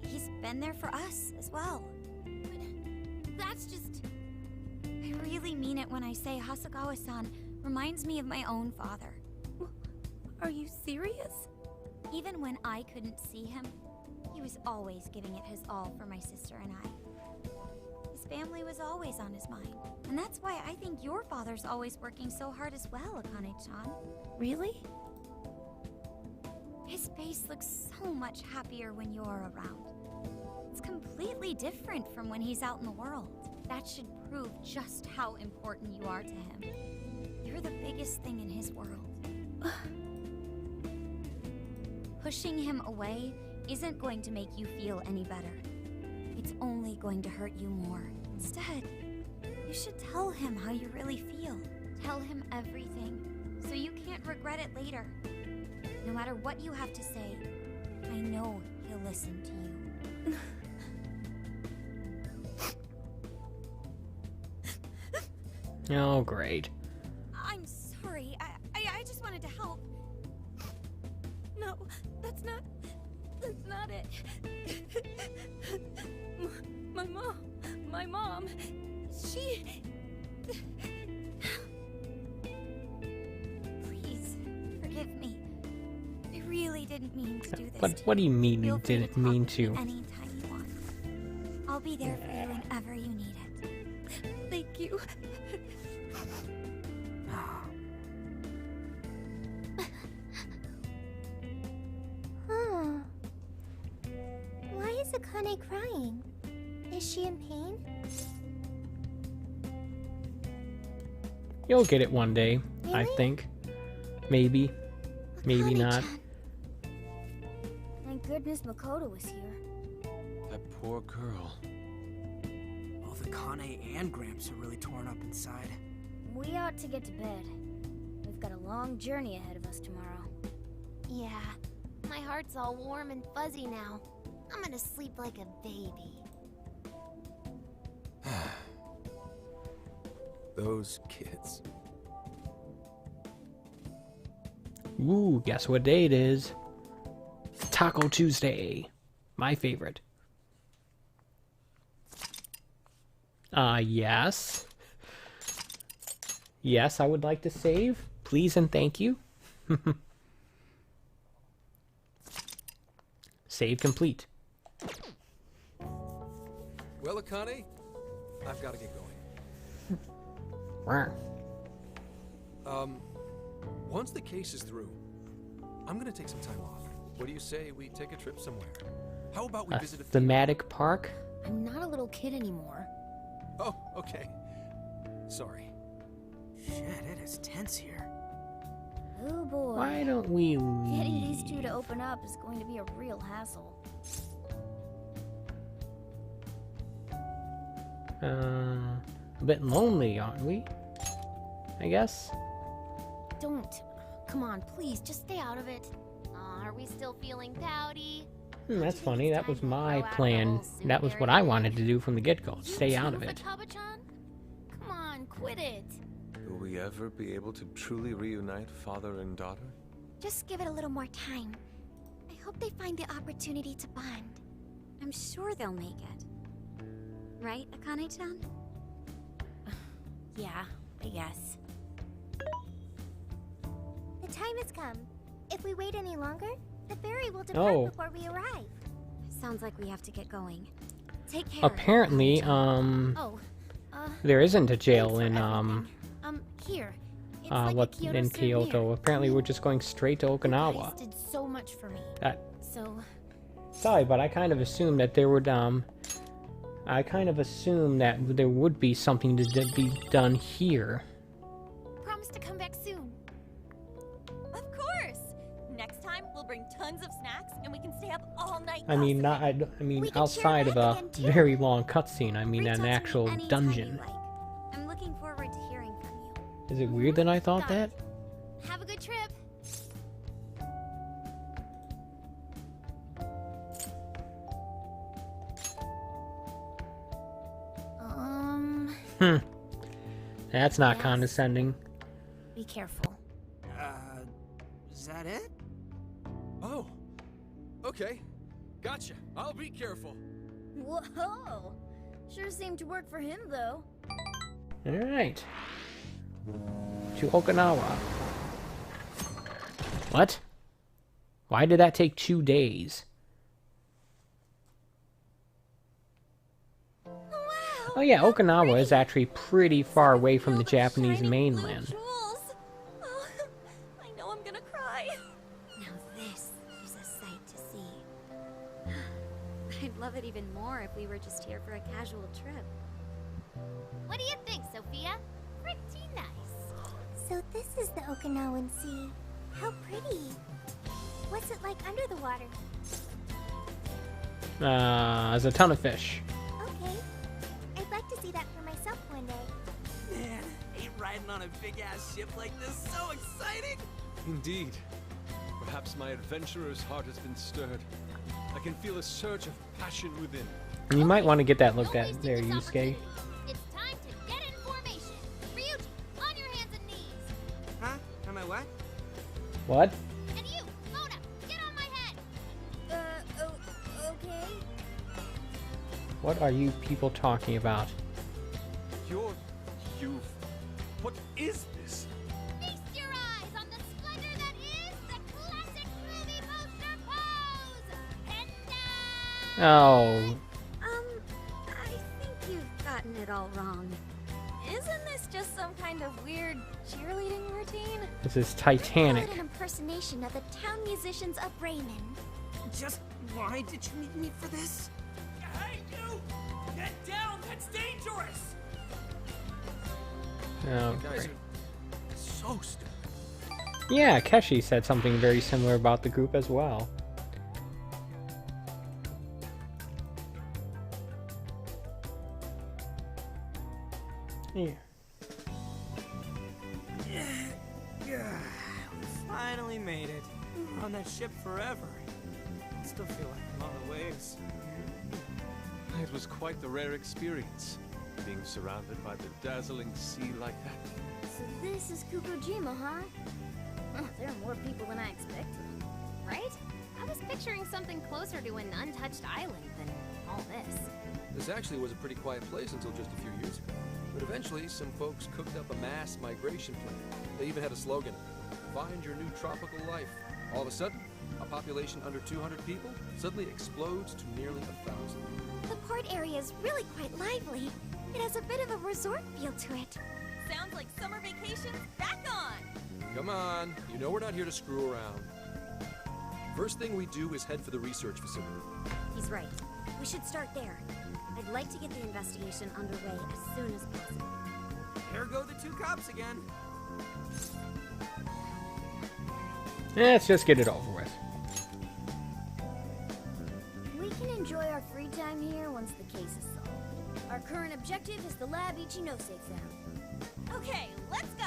He's been there for us as well. But that's just... I really mean it when I say Hasagawa-san reminds me of my own father. Are you serious? Even when I couldn't see him, he was always giving it his all for my sister and I. His family was always on his mind. And that's why I think your father's always working so hard as well, Akane-chan. Really? His face looks so much happier when you're around. It's completely different from when he's out in the world. That should prove just how important you are to him. You're the biggest thing in his world. Pushing him away isn't going to make you feel any better. It's only going to hurt you more. Instead, you should tell him how you really feel. Tell him everything, so you can't regret it later. No matter what you have to say, I know he'll listen to you. Oh, great. I'm sorry. I just wanted to help. No, that's not it. My mom, she... Please, forgive me. I really didn't mean to do this. What do you mean you Feel free didn't talk mean to me to? anytime you want. I'll be there for you whenever you need it. Thank you. Huh. Why is Akane crying? Is she in pain? You'll get it one day, I Really? think. Maybe. Maybe not. Thank goodness Makoto was here. That poor girl. Both Akane and Gramps are really torn up inside. We ought to get to bed. We've got a long journey ahead of us tomorrow. Yeah. My heart's all warm and fuzzy now. I'm gonna sleep like a baby. Those kids. Ooh, guess what day it is? Taco Tuesday. My favorite. Yes. Yes, I would like to save. Please and thank you. Save complete. Well, Akane, I've got to get going. Once the case is through, I'm gonna take some time off. What do you say we take a trip somewhere? How about we A visit a thematic park? I'm not a little kid anymore. Oh, okay. Sorry. Shit, it is tense here. Oh boy. Why don't we Getting these leave? two to open up is going to be a real hassle. A bit lonely, aren't we? I guess. Don't. Come on, please, just stay out of it. Are we still feeling pouty? That's funny. That was my plan. That was what I wanted to do from the get-go. Stay out of it. Futaba-chan? Come on, quit it. Will we ever be able to truly reunite father and daughter? Just give it a little more time. I hope they find the opportunity to bond. I'm sure they'll make it. Right, Akane-chan? Yeah, I guess. The time has come. If we wait any longer, the ferry will depart Oh. before we arrive. Sounds like we have to get going. Take care. Apparently, Oh, there isn't a jail thanks for in, everything. Here. It's like a what, Kyoto in souvenir. Kyoto. Apparently, we're just going straight to You guys Okinawa. did so much for me. So, Sorry, but I kind of assumed that there would, I kind of assumed that there would be something to be done here. promise to come back soon. Of course! Next time, we'll bring tons of snacks and we can stay up all night. I mean, not, I mean, We can outside share of a a bed again, too. very long cutscene. I mean, Reach an out to me actual anytime dungeon. you like. I'm looking forward to hearing from you. Is it weird that I thought Got that? it. Have a good trip. That's not Yes. condescending. Be careful. Is that it? Oh, okay. Gotcha. I'll be careful. Whoa! Sure seemed to work for him, though. Alright. To Okinawa. What? Why did that take 2 days? Oh yeah, Okinawa is actually pretty far away from the Japanese mainland. Jewels. Oh, I know I'm gonna cry. Now this is I'd love it even more if we were just here for a casual trip. What do you think, Sophia? Pretty nice. So this is the Okinawan Sea. How pretty. What's it like under the water? There's a ton of fish. Okay. I'd like to see that for myself one day. Man, ain't riding on a big-ass ship like this so exciting? Indeed. Perhaps my adventurer's heart has been stirred. I can feel a surge of passion within. You might want to get that looked No at wasting there, this Yusuke. opportunity. It's time to get in formation. Ryuji, on your hands and knees. Huh? Am I what? What? And you, Mona, get on my head. Okay. What are you people talking about? What is this? Feast your eyes on the splendor that is the classic movie poster pose. Penda! Oh, I think you've gotten it all wrong. Isn't this just some kind of weird cheerleading routine? this is Call Titanic. it an impersonation of the town musicians of Bremen. Just why did you need me for this? Hey, you! Get down! That's dangerous! Oh, You guys great. are so stupid. Yeah, Keshi said something very similar about the group as well. Yeah. Yeah, we finally made it. We're on that ship forever. I still feel like I'm on the waves. It was quite the rare experience, being surrounded by the dazzling sea like that. So this is Kukujima, huh? Oh, there are more people than I expected. Right? I was picturing something closer to an untouched island than all this. This actually was a pretty quiet place until just a few years ago. But eventually, some folks cooked up a mass migration plan. They even had a slogan, "Find your new tropical life." All of a sudden, a population under 200 people suddenly explodes to nearly 1,000. The port area is really quite lively. It has a bit of a resort feel to it. Sounds like summer vacation's back on! Come on, you know we're not here to screw around. First thing we do is head for the research facility. He's right. We should start there. I'd like to get the investigation underway as soon as possible. There go the two cops again. Let's just get it over with. We can enjoy our free time here once the case is solved. Our current objective is the lab Ichinose found. Okay, let's go!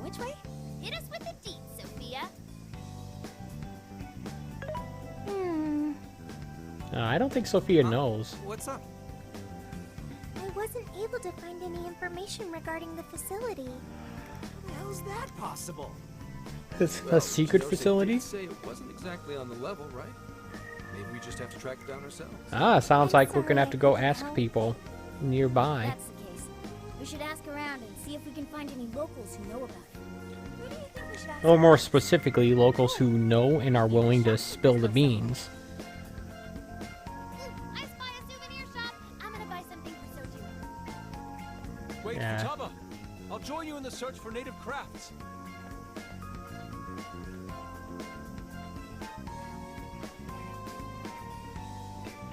Which way? Hit us with the deets, Sophia. I don't think Sophia knows. What's up? I wasn't able to find any information regarding the facility. How is that possible? It's Well, a secret Jose facility? did say it wasn't exactly on the level, right? Maybe we just have to track it down ourselves. Ah, sounds I'm like we're gonna have to go sorry, I ask can't people nearby. That's the case. We should ask around and see if we can find any locals who know about it. Who do you think we should ask? Or more specifically, locals who know and are willing to spill the beans. I spy a souvenir shop. I'm gonna buy something for Soju. Wait, Yeah. Futaba! I'll join you in the search for native crafts.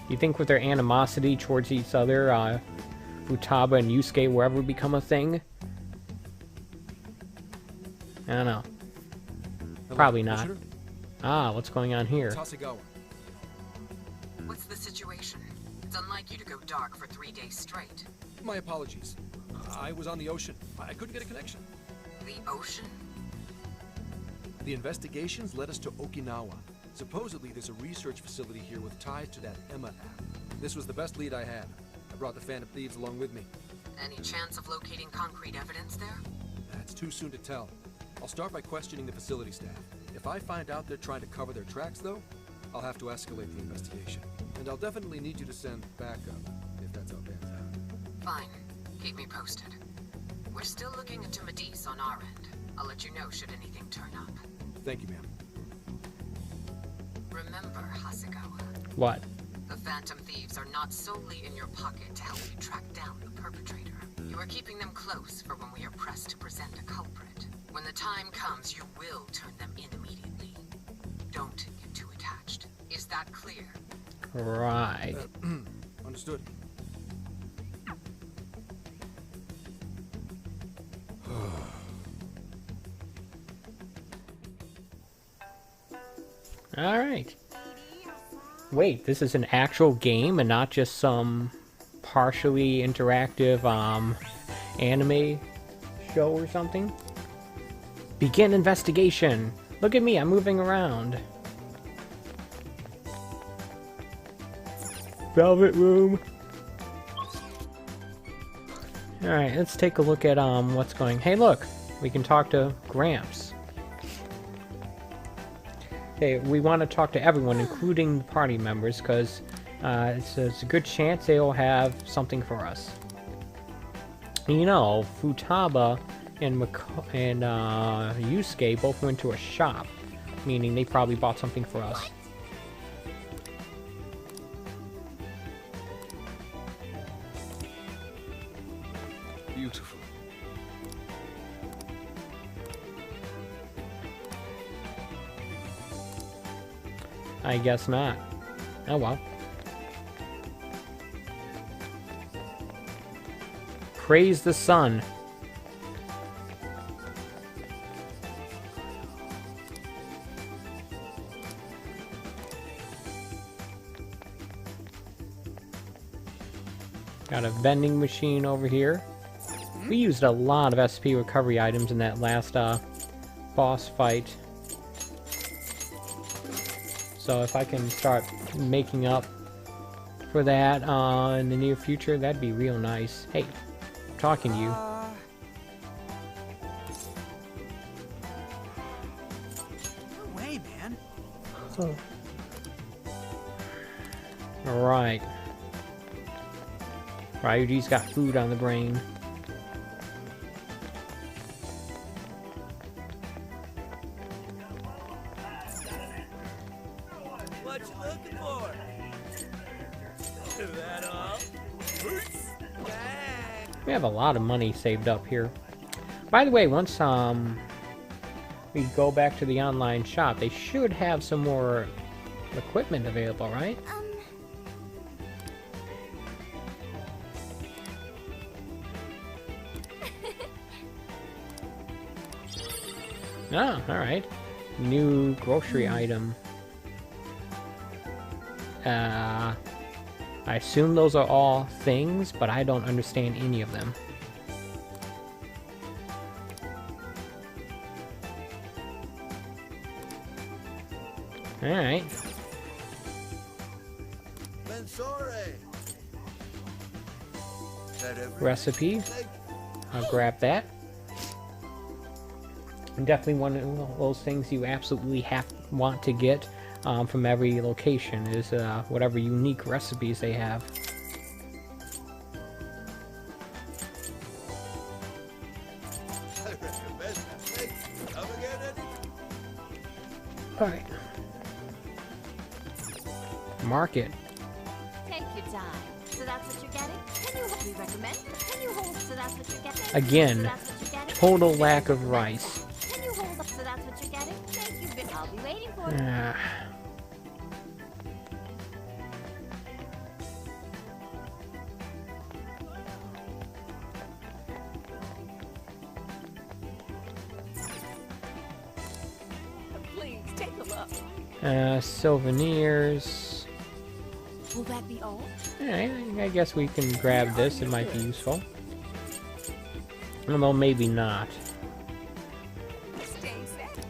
You think with their animosity towards each other, Futaba and Yusuke will ever become a thing? I don't know. Hello, Probably not. Commissioner? Ah, what's going on here? Tasegawa. What's the situation? It's unlike you to go dark for 3 days straight. My apologies. I was on the ocean. I couldn't get a connection. The ocean? The investigations led us to Okinawa. Supposedly, there's a research facility here with ties to that Emma app. This was the best lead I had. I brought the Phantom Thieves along with me. Any chance of locating concrete evidence there? That's too soon to tell. I'll start by questioning the facility staff. If I find out they're trying to cover their tracks, though, I'll have to escalate the investigation. And I'll definitely need you to send backup, if that's how it pans out. Fine. Keep me posted. We're still looking into Medice on our end. I'll let you know should anything turn up. Thank you, ma'am. Remember, Hasegawa, What? the Phantom Thieves are not solely in your pocket to help you track down the perpetrator. You are keeping them close for when we are pressed to present a culprit. When the time comes, you will turn them in immediately. Don't get too attached. Is that that clear? Right. Understood. Alright. Wait, this is an actual game and not just some partially interactive anime show or something? Begin investigation! Look at me, I'm moving around. Velvet room. Alright, let's take a look at what's going. Hey look! We can talk to Gramps. Hey, we want to talk to everyone, including the party members, because it's a good chance they'll have something for us. You know, Futaba and Yusuke both went to a shop, meaning they probably bought something for us. Beautiful. I guess not. Oh well. Praise the sun. Got a vending machine over here. We used a lot of SP recovery items in that last boss fight. So if I can start making up for that in the near future, that'd be real nice. Hey, I'm talking to you. No way, man. Oh. Alright. Ryuji's got food on the brain. What you looking for? Is that all? We have a lot of money saved up here. By the way, once we go back to the online shop, they should have some more equipment available, right? Ah, alright. New grocery item. I assume those are all things, but I don't understand any of them. Alright. Recipe. I'll grab that. And definitely one of those things you absolutely want to get from every location is whatever unique recipes they have. Alright. Market. Take your time. So that's what you're getting? Can you hold? We recommend? Can you hold? So that's what you're getting? Again, So that's what you're getting? total lack of rice. Can you hold up? So that's what you're getting? Thank you, but I'll be waiting for you. Please take a look. Souvenirs. Will that be all? Alright, I guess we can grab this. It might be useful. Although maybe not. Stay safe.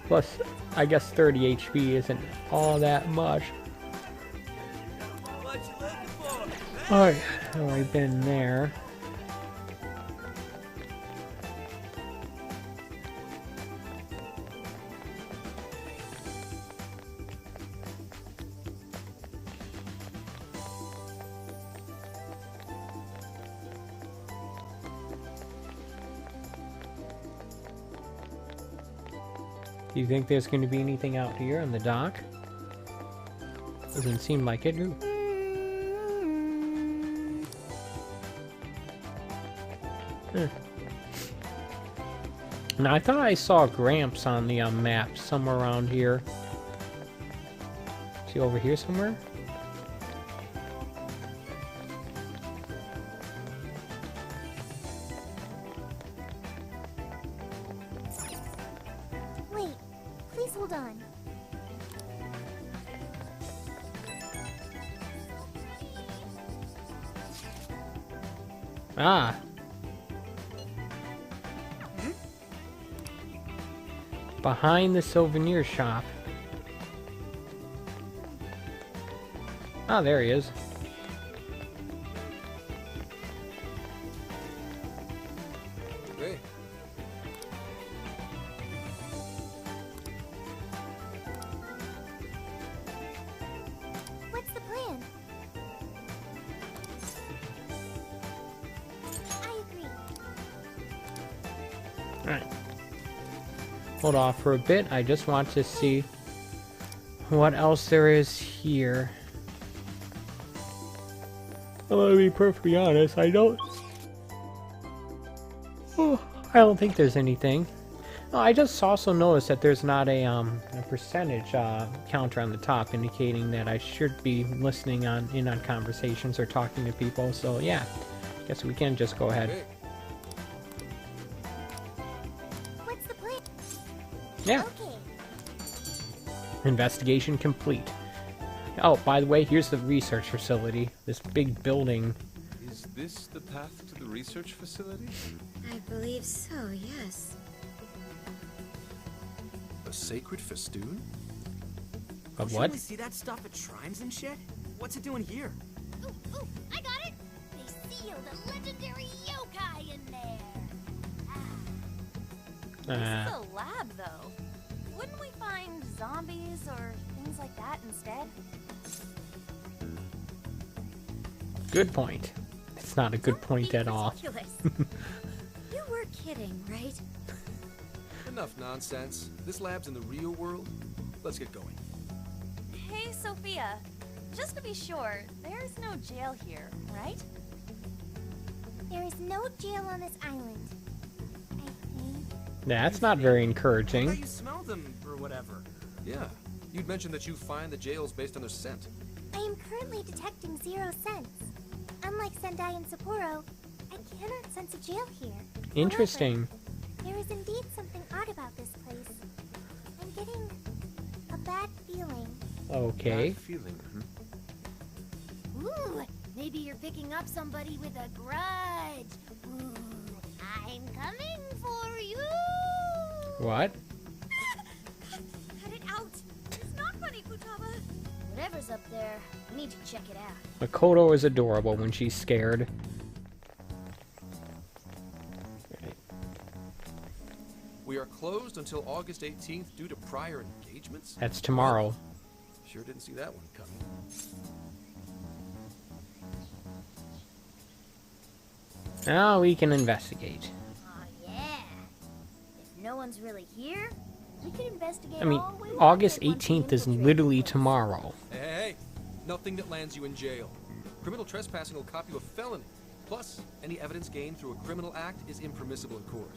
Plus, I guess 30 HP isn't all that much. What you looking for? Alright, already been there. Do you think there's going to be anything out here on the dock? Doesn't seem like it. Ooh. Now, I thought I saw Gramps on the map somewhere around here. Is he over here somewhere? Wait, please hold on. Ah. Behind the souvenir shop. Ah, there he is. Hey. What's the plan? I agree. Alright. Hold off for a bit. I just want to see what else there is here. I'm gonna be perfectly honest, I don't think there's anything. Oh, I just also noticed that there's not a percentage counter on the top indicating that I should be listening in on conversations or talking to people. So yeah, I guess we can just go ahead. Hey. What's the plan? Yeah. Okay. Investigation complete. Oh, by the way, here's the research facility. This big building. Is this the path to the research facility? I believe so, yes. A sacred festoon? Of Shouldn't what? we see that stuff at shrines and shit? What's it doing here? Ooh, ooh, I got it! They sealed a legendary yokai in there! This is a lab, though. Wouldn't we find zombies or things like that instead? Good point. It's not a good Don't point be at all. ridiculous. You were kidding, right? Enough nonsense. This lab's in the real world. Let's get going. Hey, Sophia. Just to be sure, there's no jail here, right? There is no jail on this island. I think. That's not very I thought encouraging. you smelled them or whatever. Yeah. You'd mentioned that you find the jails based on their scent. I am currently detecting 0 scents. Unlike Sendai and Sapporo, I cannot sense a jail here. Interesting. However, there is indeed something odd about this place. I'm getting a bad feeling. Okay. Bad feeling. Ooh, maybe you're picking up somebody with a grudge. Ooh, I'm coming for you! What? Cut it out! It's not funny, Futaba! Whatever's up there, we need to check it out. Makoto is adorable when she's scared. We are closed until August 18th due to prior engagements? That's tomorrow. Sure didn't see that one coming. Now we can investigate. Aw, yeah. If no one's really here, we can investigate I mean, all we want August once we 18th is infiltrate literally the place. tomorrow. Hey, nothing that lands you in jail. Criminal trespassing will cop you a felony. Plus, any evidence gained through a criminal act is impermissible in court.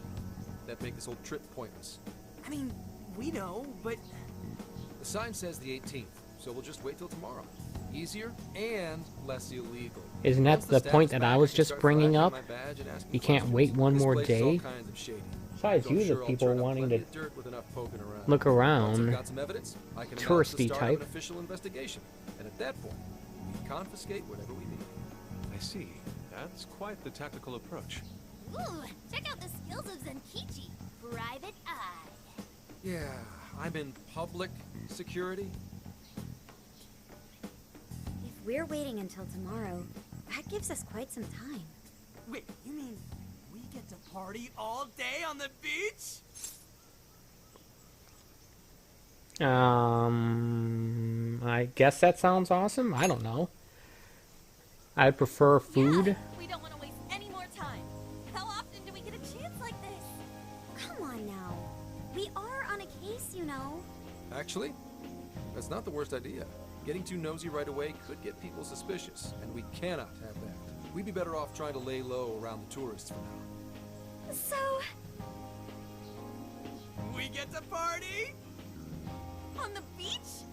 That'd make this whole trip pointless. I mean, we know, but The sign says the 18th, so we'll just wait till tomorrow. Easier and less illegal. Isn't that Once the staff point is that back, I was can just start bringing flashing up? my badge and asking You can't questions. wait one This more place is all day? kinds of shady. Besides, So I'm you the sure I'll people turn up wanting plenty to of dirt with enough poking around. look Once around. I've got some evidence, I can announce Touristy the start type. of an official investigation. And at that point, we confiscate whatever we need. I see. That's quite the tactical approach. Ooh, check out the skills of Zenkichi. Private Eye. Yeah, I'm in public security. If we're waiting until tomorrow, that gives us quite some time. wait, you mean we get to party all day on the beach? I guess that sounds awesome. I don't know. I prefer food. Yeah, we don't want to waste any more time. How often do we get a chance like this? Come on now. We are on a case, you know. Actually, that's not the worst idea. Getting too nosy right away could get people suspicious, and we cannot have that. We'd be better off trying to lay low around the tourists for now. So, We get to party? On the beach?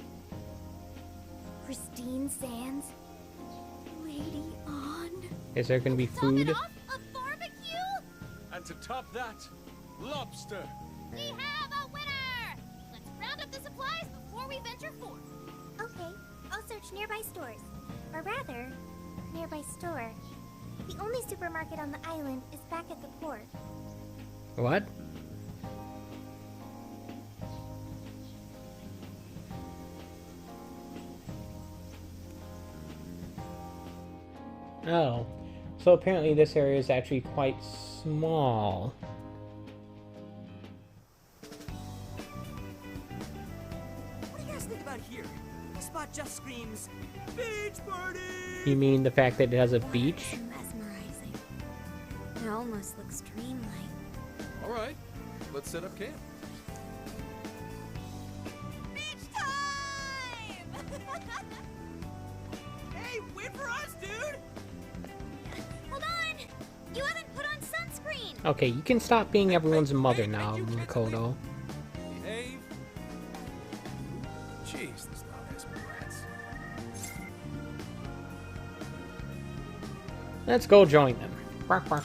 Pristine sands. Lady on. Is there gonna be food? Top it off, a barbecue? And to top that, lobster. We have a winner! Let's round up the supplies before we venture forth. Okay, I'll search nearby stores. Or rather, nearby store. The only supermarket on the island is back at the port. What? Oh. So apparently this area is actually quite small. What do you guys think about here? The spot just screams, beach party! You mean the fact that it has a beach? Mesmerizing. It almost looks dreamlike. All right, let's set up camp. Beach time! Hey, wait for us, dude! Hold on! You haven't put on sunscreen! Okay, you can stop being everyone's mother now, Makoto. Behave. Jeez, this town has rats. Let's go join them. Bark, bark.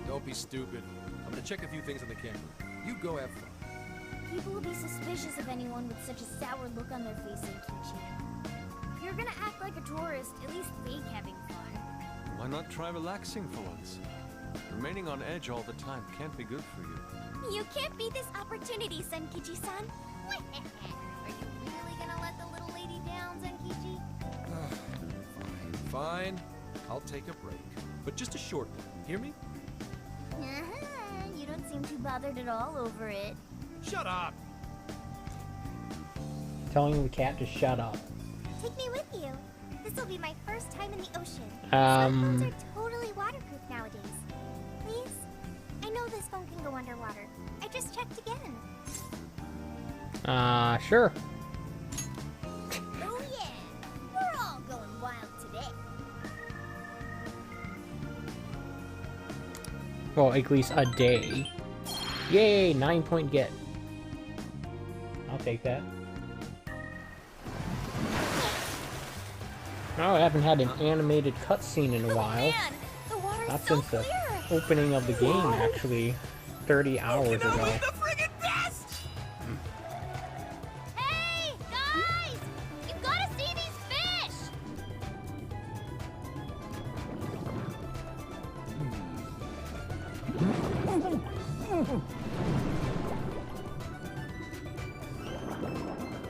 Don't be stupid. I'm gonna check a few things on the camera. You go have fun. People will be suspicious of anyone with such a sour look on their face in Kichi. If you're gonna act like a tourist, at least fake having fun. Why not try relaxing for once? Remaining on edge all the time can't be good for you. You can't beat this opportunity, Senkichi-san. Are you really gonna let the little lady down, Zenkichi? Fine. I'll take a break. But just a short one. Hear me? You don't seem too bothered at all over it. Shut up! Telling the cat to shut up. Take me with you. This will be my first time in the ocean. Um. Smartphones are totally waterproof nowadays. Please? I know this phone can go underwater. I just checked again. Sure. Oh yeah, we're all going wild today. Well, at least a day. Yay, 9-point get. I'll take that. Oh, I haven't had an animated cutscene in a while. Man, the water's Not so since the clear! opening of the game, actually. 30 hours ago. The friggin' best! Hey, guys! You've gotta see these fish!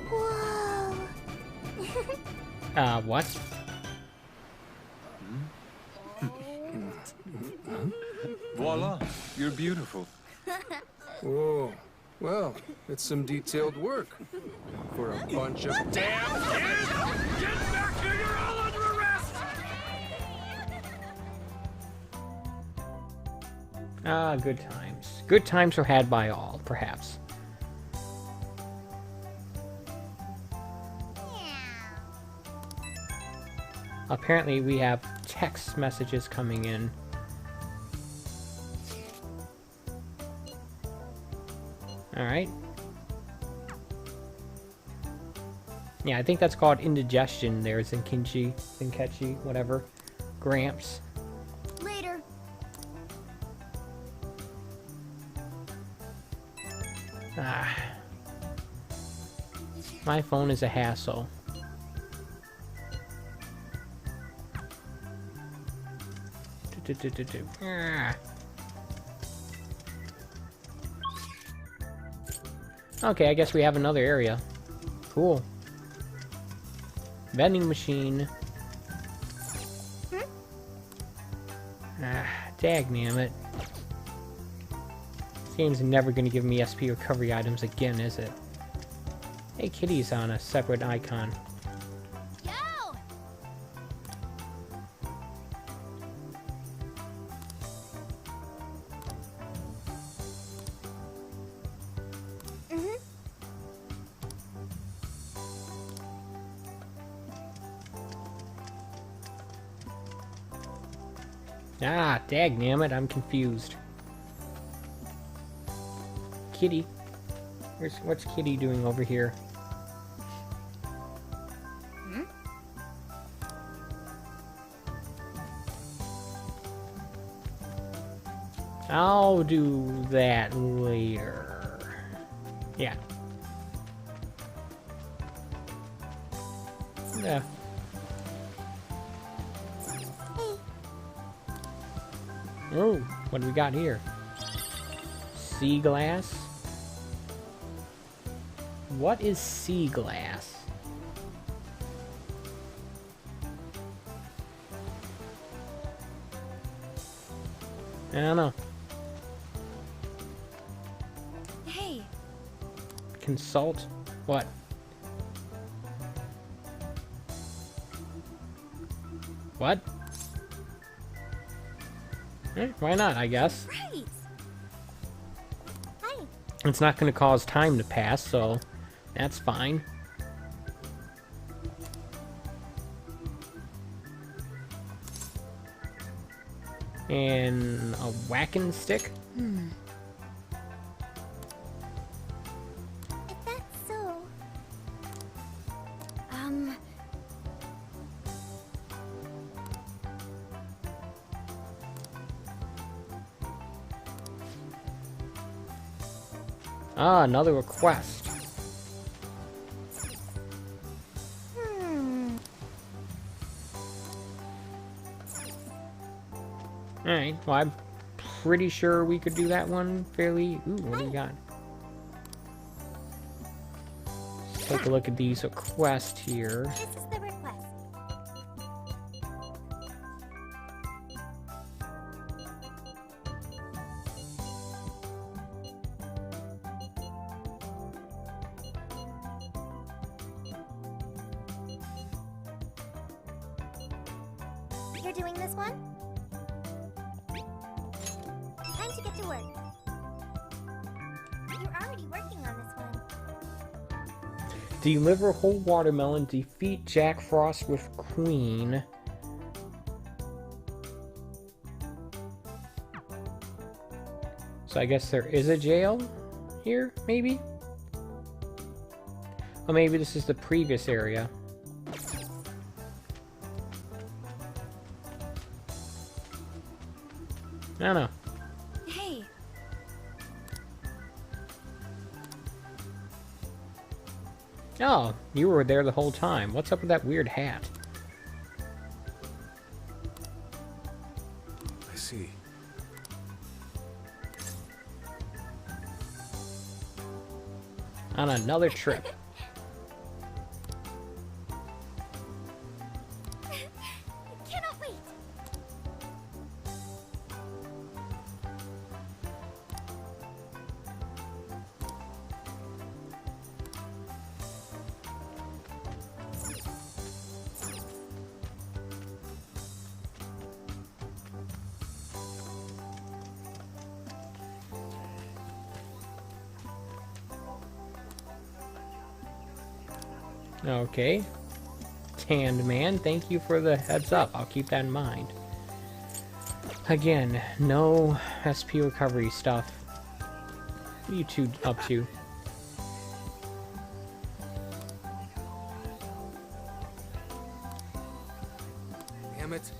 Whoa. What? Voila, you're beautiful. Whoa. Well, it's some detailed work. For a bunch of damn kids! Get back here! You're all under arrest! Ah, good times. Good times were had by all, perhaps. Apparently, we have text messages coming in. Alright. Yeah, I think that's called indigestion there, Zenkechi, whatever. Gramps. Later. Ah. My phone is a hassle. Ah. Okay, I guess we have another area. Cool. Vending machine. Ah, dagnammit. This game's never gonna give me SP recovery items again, is it? Hey, Kitty's on a separate icon. Yo! Ah, dagnammit, I'm confused. Kitty? What's Kitty doing over here? Hmm? I'll do that later. Yeah. Yeah. Oh, what do we got here? Sea glass? What is sea glass? I don't know. Hey. Consult? What? What? Why not, I guess. Right. Hi. It's not going to cause time to pass, so that's fine. And a whacking stick? Hmm. If that's so, Ah, another request. Alright, well, I'm pretty sure we could do that one fairly... Ooh, what do we got? Let's take a look at these requests here. this is the request. You're doing this one? Time to get to work. You're already working on this one. Deliver whole watermelon, defeat Jack Frost with Queen. So I guess there is a jail here, maybe? Or maybe this is the previous area. I don't know. Hey. Oh, you were there the whole time. What's up with that weird hat? I see. On another trip. Cannot wait. Okay. Tanned man, thank you for the heads up. I'll keep that in mind. Again, no SP recovery stuff. What are you two up to? Damn it.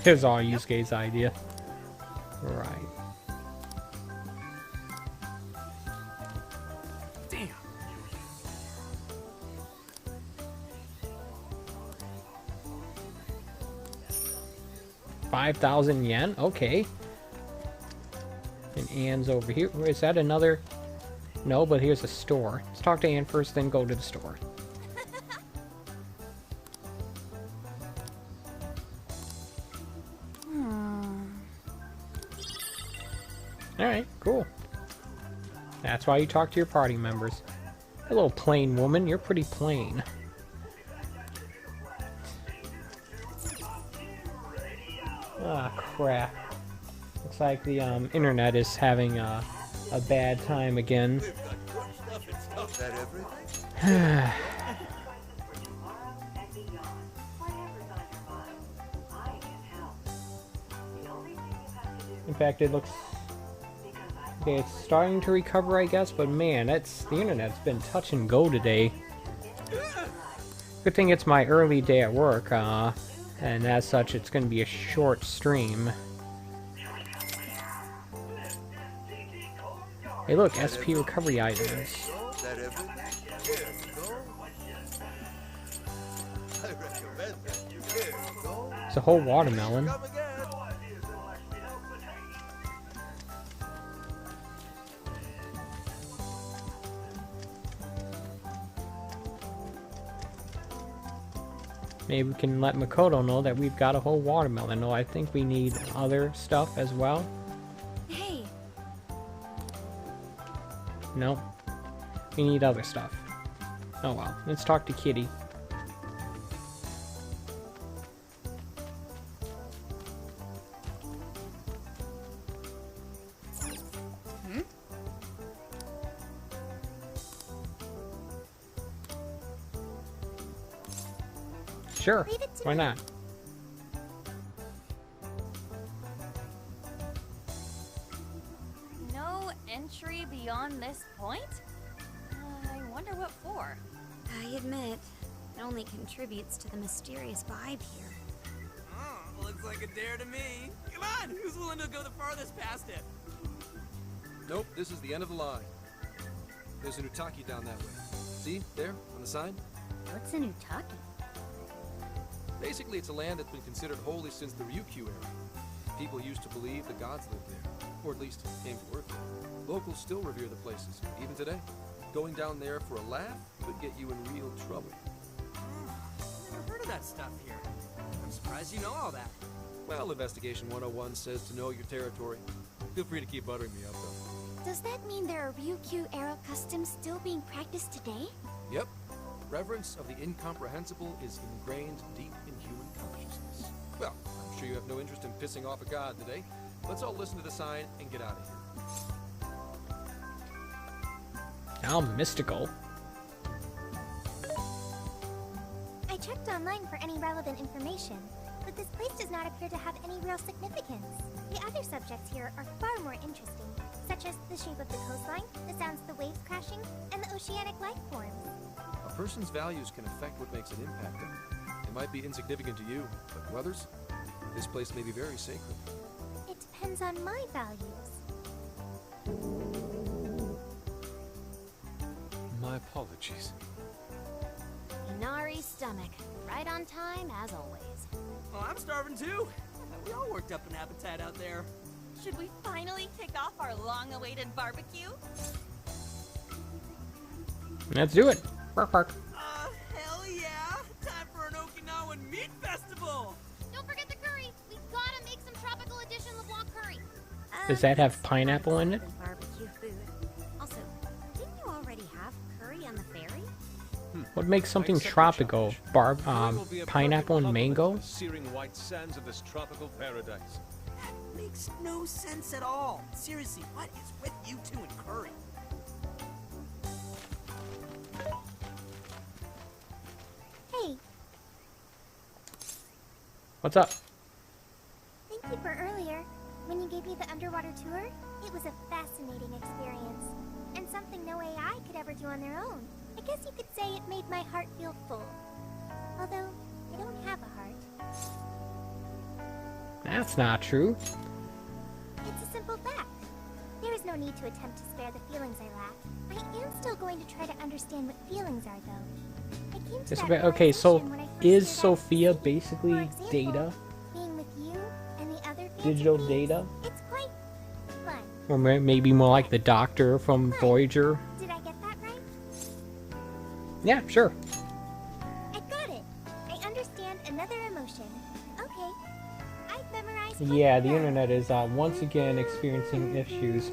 It was all Yusuke's idea. Right. Damn. 5,000 yen? Okay. And Anne's over here. Is that another? No, but here's a store. Let's talk to Anne first, then go to the store. Alright, cool. That's why you talk to your party members. Hello, plain woman. You're pretty plain. Ah, crap. Looks like the internet is having a bad time again. fact, it looks... Okay, it's starting to recover, I guess, but man, the internet's been touch and go today. Good thing it's my early day at work, and as such, it's going to be a short stream. Hey look, SP recovery items. It's a whole watermelon. Maybe we can let Makoto know that we've got a whole watermelon. No, I think we need other stuff as well. Hey. No. We need other stuff. Oh well. Let's talk to Kitty. Sure, why not? No entry beyond this point? I wonder what for. I admit, it only contributes to the mysterious vibe here. Oh, looks like a dare to me. Come on, who's willing to go the farthest past it? Nope, this is the end of the line. There's an Utaki down that way. See, there, on the sign? What's an Utaki? Basically, it's a land that's been considered holy since the Ryukyu era. People used to believe the gods lived there, or at least came to work there. Locals still revere the places, even today. Going down there for a laugh could get you in real trouble. Never heard of that stuff here. I'm surprised you know all that. Well, Investigation 101 says to know your territory. Feel free to keep buttering me up, though. Does that mean there are Ryukyu-era customs still being practiced today? Yep. Reverence of the incomprehensible is ingrained deep in human consciousness. Well, I'm sure you have no interest in pissing off a god today. Let's all listen to the sign and get out of here. How mystical. I checked online for any relevant information, but this place does not appear to have any real significance. The other subjects here are far more interesting, such as the shape of the coastline, the sounds of the waves crashing, and the oceanic life forms. A person's values can affect what makes an impact on them. It might be insignificant to you, but to others, this place may be very sacred. It depends on my values. My apologies. Inari's stomach. Right on time, as always. Well, I'm starving too. We all worked up an appetite out there. Should we finally kick off our long-awaited barbecue? Let's do it. Bark, bark. Hell yeah! Time for an Okinawan meat festival! Don't forget the curry. We gotta make some tropical edition LeBlanc curry. Does that have pineapple in it? Barbecue food. Also, didn't you already have curry on the ferry? What makes something Accept the tropical? challenge. Will be a Pineapple and perfect mango? complement to the searing white sands of this tropical paradise. That makes no sense at all. Seriously, what is with you two and curry? Hey, What's up? thank you for earlier. When you gave me the underwater tour, it was a fascinating experience. And something no AI could ever do on their own. I guess you could say it made my heart feel full. Although, I don't have a heart. That's not true. It's a simple fact. There is no need to attempt to spare the feelings I lack. I am still going to try to understand what feelings are, though. I came to that Okay, so realization when I first is started Sophia for basically example, data? Being with you and the other Digital fancy data? beings, it's quite fun. Or maybe more like the Doctor from Voyager? Did I get that right? Yeah, sure. I got it. I understand another emotion. Okay. I've memorized. Yeah, the one internet is once again experiencing issues.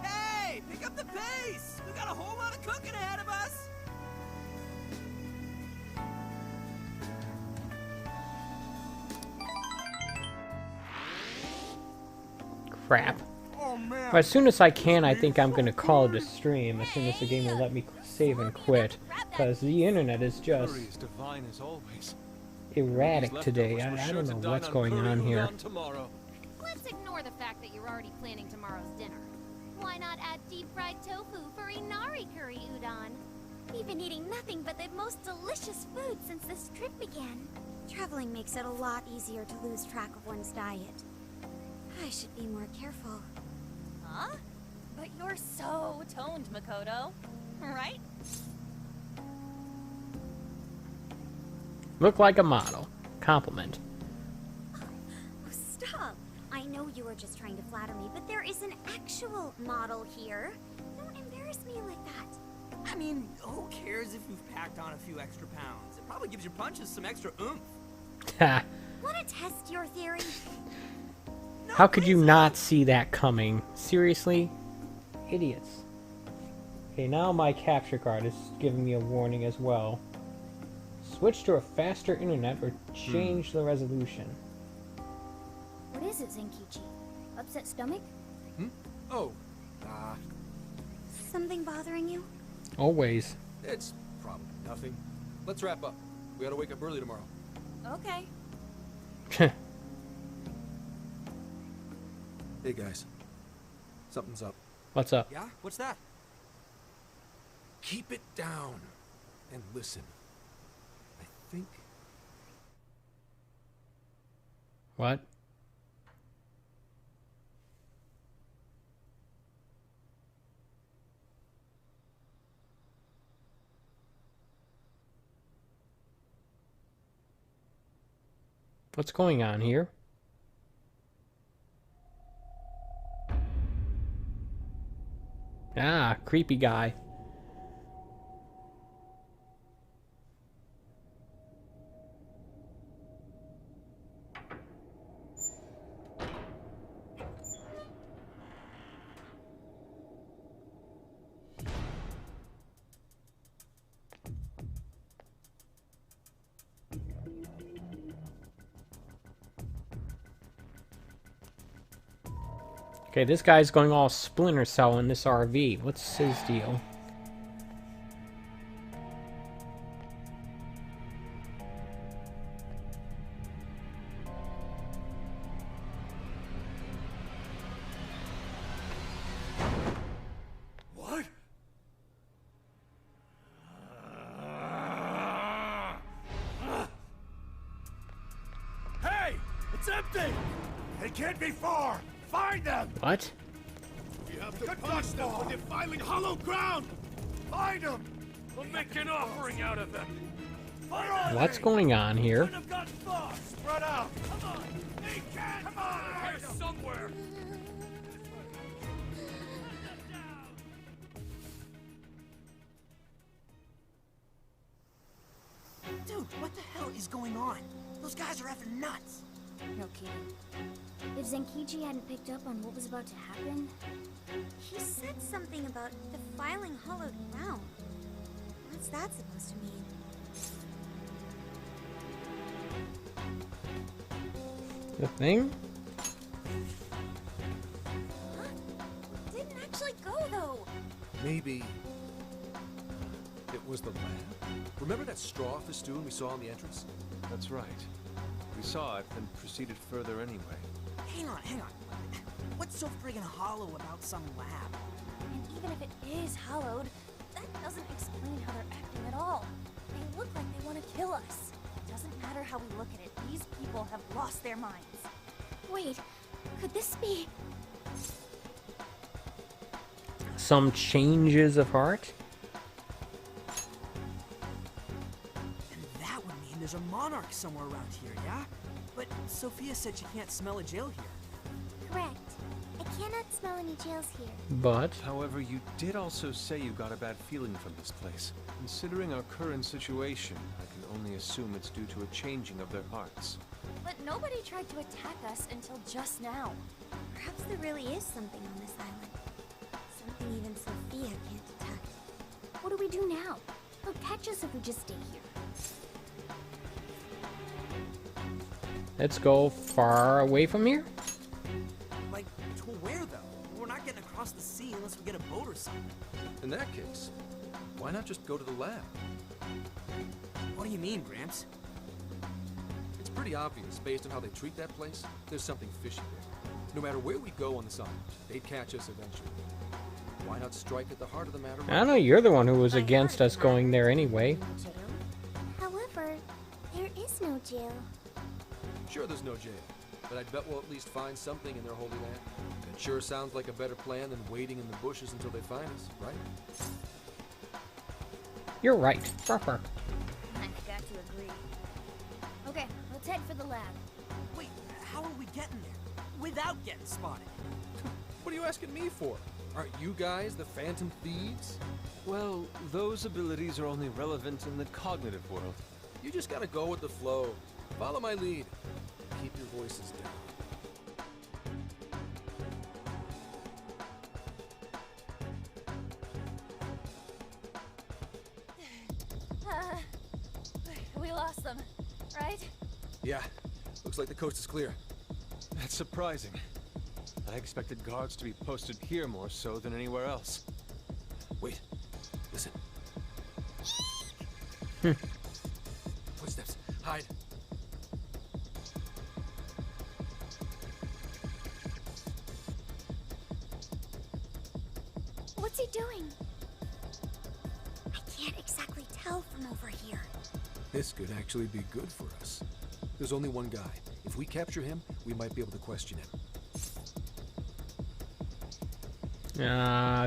Hey, pick up the pace! We got a whole lot of cooking ahead of us! Crap. But as soon as I can, I think I'm gonna call it a stream as soon as the game will let me save and quit. Because the internet is just Curry is divine as always. erratic These today. leftovers were I sure don't to know dine what's on going curry on here. udon tomorrow. Let's ignore the fact that you're already planning tomorrow's dinner. Why not add deep-fried tofu for Inari curry udon? We've been eating nothing but the most delicious food since this trip began. Traveling makes it a lot easier to lose track of one's diet. I should be more careful. Huh? But you're so toned, Makoto. Right? Look like a model. Compliment. Oh, stop! I know you were just trying to flatter me, but there is an actual model here. Don't embarrass me like that. I mean, who cares if you've packed on a few extra pounds? It probably gives your punches some extra oomph. Ha! Want to test your theory? How could you not see that coming? Seriously? Idiots. Okay, now my capture card is giving me a warning as well. Switch to a faster internet or change the resolution. What is it, Zenkichi? Upset stomach? Oh, Something bothering you? Always. it's probably nothing. Let's wrap up. We gotta wake up early tomorrow. Okay. Hey guys, something's up. What's up? Yeah? What's that? Keep it down and listen. I think What? What's going on here? Ah, creepy guy. Okay, this guy's going all Splinter Cell in this RV. What's his deal? What? Hey! It's empty! They can't be far! Find them! What? We have to punish them for defiling hollow ground! Find them! We'll make an offering out of them! Where are What's they? going on here? Couldn't have got far! Spread out! Come on! They can't! Come on! Here somewhere! Dude, what the hell is going on? Those guys are effing nuts. No kidding. If Zenkichi hadn't picked up on what was about to happen, He said something about defiling hollowed ground. What's that supposed to mean? The thing? Huh? Didn't actually go though. maybe it was the lab. Remember that straw festoon we saw on the entrance? That's right. We saw it and proceeded further anyway. Hang on. What's so friggin' hollow about some lab? And even if it is hollowed, that doesn't explain how they're acting at all. They look like they want to kill us. It doesn't matter how we look at it. These people have lost their minds. Wait, could this be? Some changes of heart? And that would mean there's a monarch somewhere around here, yeah? But Sophia said she can't smell a jail here. Correct. I cannot smell any jails here. But However, you did also say you got a bad feeling from this place. Considering our current situation, I can only assume it's due to a changing of their hearts. But nobody tried to attack us until just now. Perhaps there really is something on this island. Something even Sophia can't detect. what do we do now? They'll catch us if we just stay here. let's go far away from here. Like, to where though? We're not getting across the sea unless we get a boat or something. In that case, why not just go to the lab? What do you mean, Gramps? It's pretty obvious based on how they treat that place. There's something fishy there. No matter where we go on this island, they'd catch us eventually. Why not strike at the heart of the matter? I don't know, you're the one who was against us going there anyway. However, there is no jail. Sure, there's no jail, but I bet we'll at least find something in their holy land. It sure sounds like a better plan than waiting in the bushes until they find us, right? You're right. Ruff, ruff. I got to agree. Okay, let's head for the lab. Wait, how are we getting there? Without getting spotted? What are you asking me for? Aren't you guys the Phantom Thieves? Well, those abilities are only relevant in the cognitive world. You just gotta go with the flow. Follow my lead. Keep your voices down. We lost them, right? Yeah, looks like the coast is clear. That's surprising. I expected guards to be posted here more so than anywhere else. Wait, listen. Footsteps. Hide. What's he doing? I can't exactly tell from over here. This could actually be good for us. There's only one guy. If we capture him, we might be able to question him.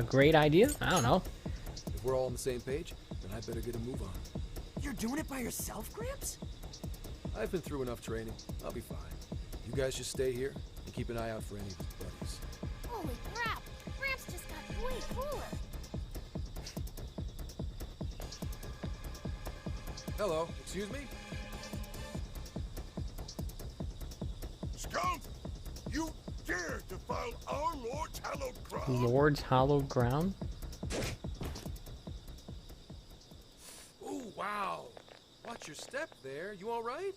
Great idea. I don't know. If we're all on the same page, then I better get a move on. You're doing it by yourself, Gramps? I've been through enough training. I'll be fine. You guys just stay here and keep an eye out for any of his buddies. Holy crap! Gramps just got way cooler. Hello, excuse me? Skunk! You dare defile our Lord's hallowed ground? Lord's hallowed ground? Oh, wow. Watch your step there. You all right?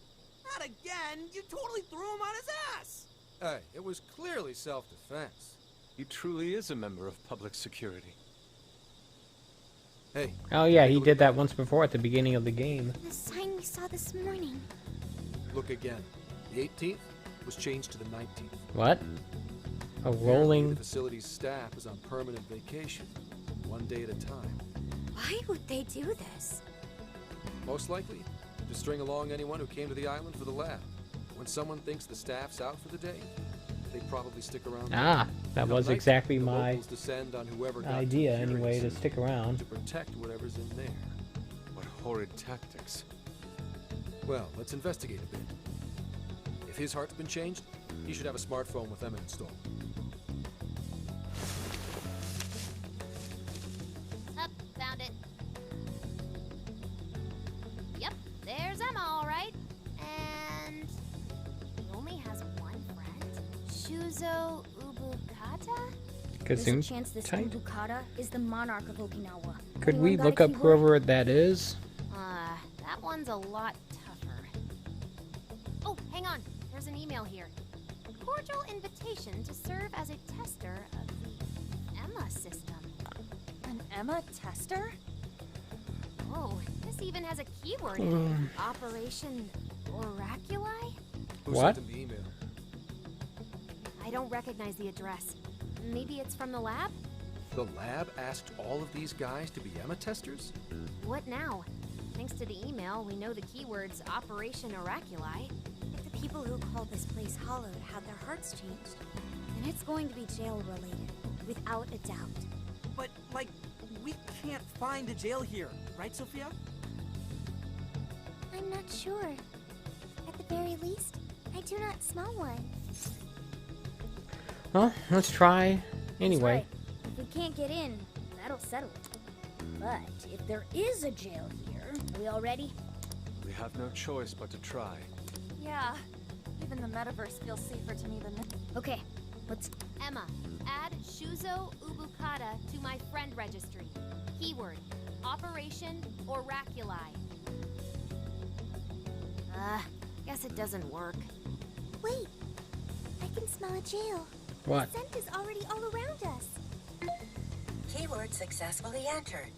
Not again! You totally threw him on his ass! Hey, it was clearly self-defense. He truly is a member of public security. Hey. Oh yeah, he did that once before at the beginning of the game. The sign we saw this morning. Look again. The 18th was changed to the 19th. What? A rolling... The facility's staff is on permanent vacation, one day at a time. Why would they do this? Most likely, to string along anyone who came to the island for the lab. When someone thinks the staff's out for the day, they probably stick around. Ah, that Come was night, exactly the my locals descend on whoever got idea too anyway, curious to stick around. to protect whatever's in there. What horrid tactics. Well, let's investigate a bit. If his heart's been changed, he should have a smartphone with Emma installed. Up, found it. Yep, there's Emma, all right. And he only has one friend. Shuzo Ubukata? There's a Kazun chance this type? Ubukata is the monarch of Okinawa. Could Anyone we got a look up keyword? whoever that is? That one's a lot tougher. Oh, hang on. There's an email here. A cordial invitation to serve as a tester of the Emma system. An Emma tester? Oh, this even has a keyword in it. Operation Oraculi? Who What? sent him the email? I don't recognize the address. Maybe it's from the lab? The lab asked all of these guys to be Emma testers? What now? Thanks to the email, we know the keywords Operation Oraculi. If the people who called this place Hollowed had their hearts changed, then it's going to be jail-related, without a doubt. But, like, we can't find a jail here, right, Sophia? I'm not sure. At the very least, I do not smell one. Well, let's try anyway. That's right. If we can't get in, that'll settle it. But if there is a jail here, are we all ready? We have no choice but to try. Yeah. Even the metaverse feels safer to me than this. Okay, let's... Emma, add Shuzo Ubukata to my friend registry. Keyword, Operation Oraculi. Guess it doesn't work. Wait, I can smell a jail. What? The scent is already all around us. Keyword successfully entered.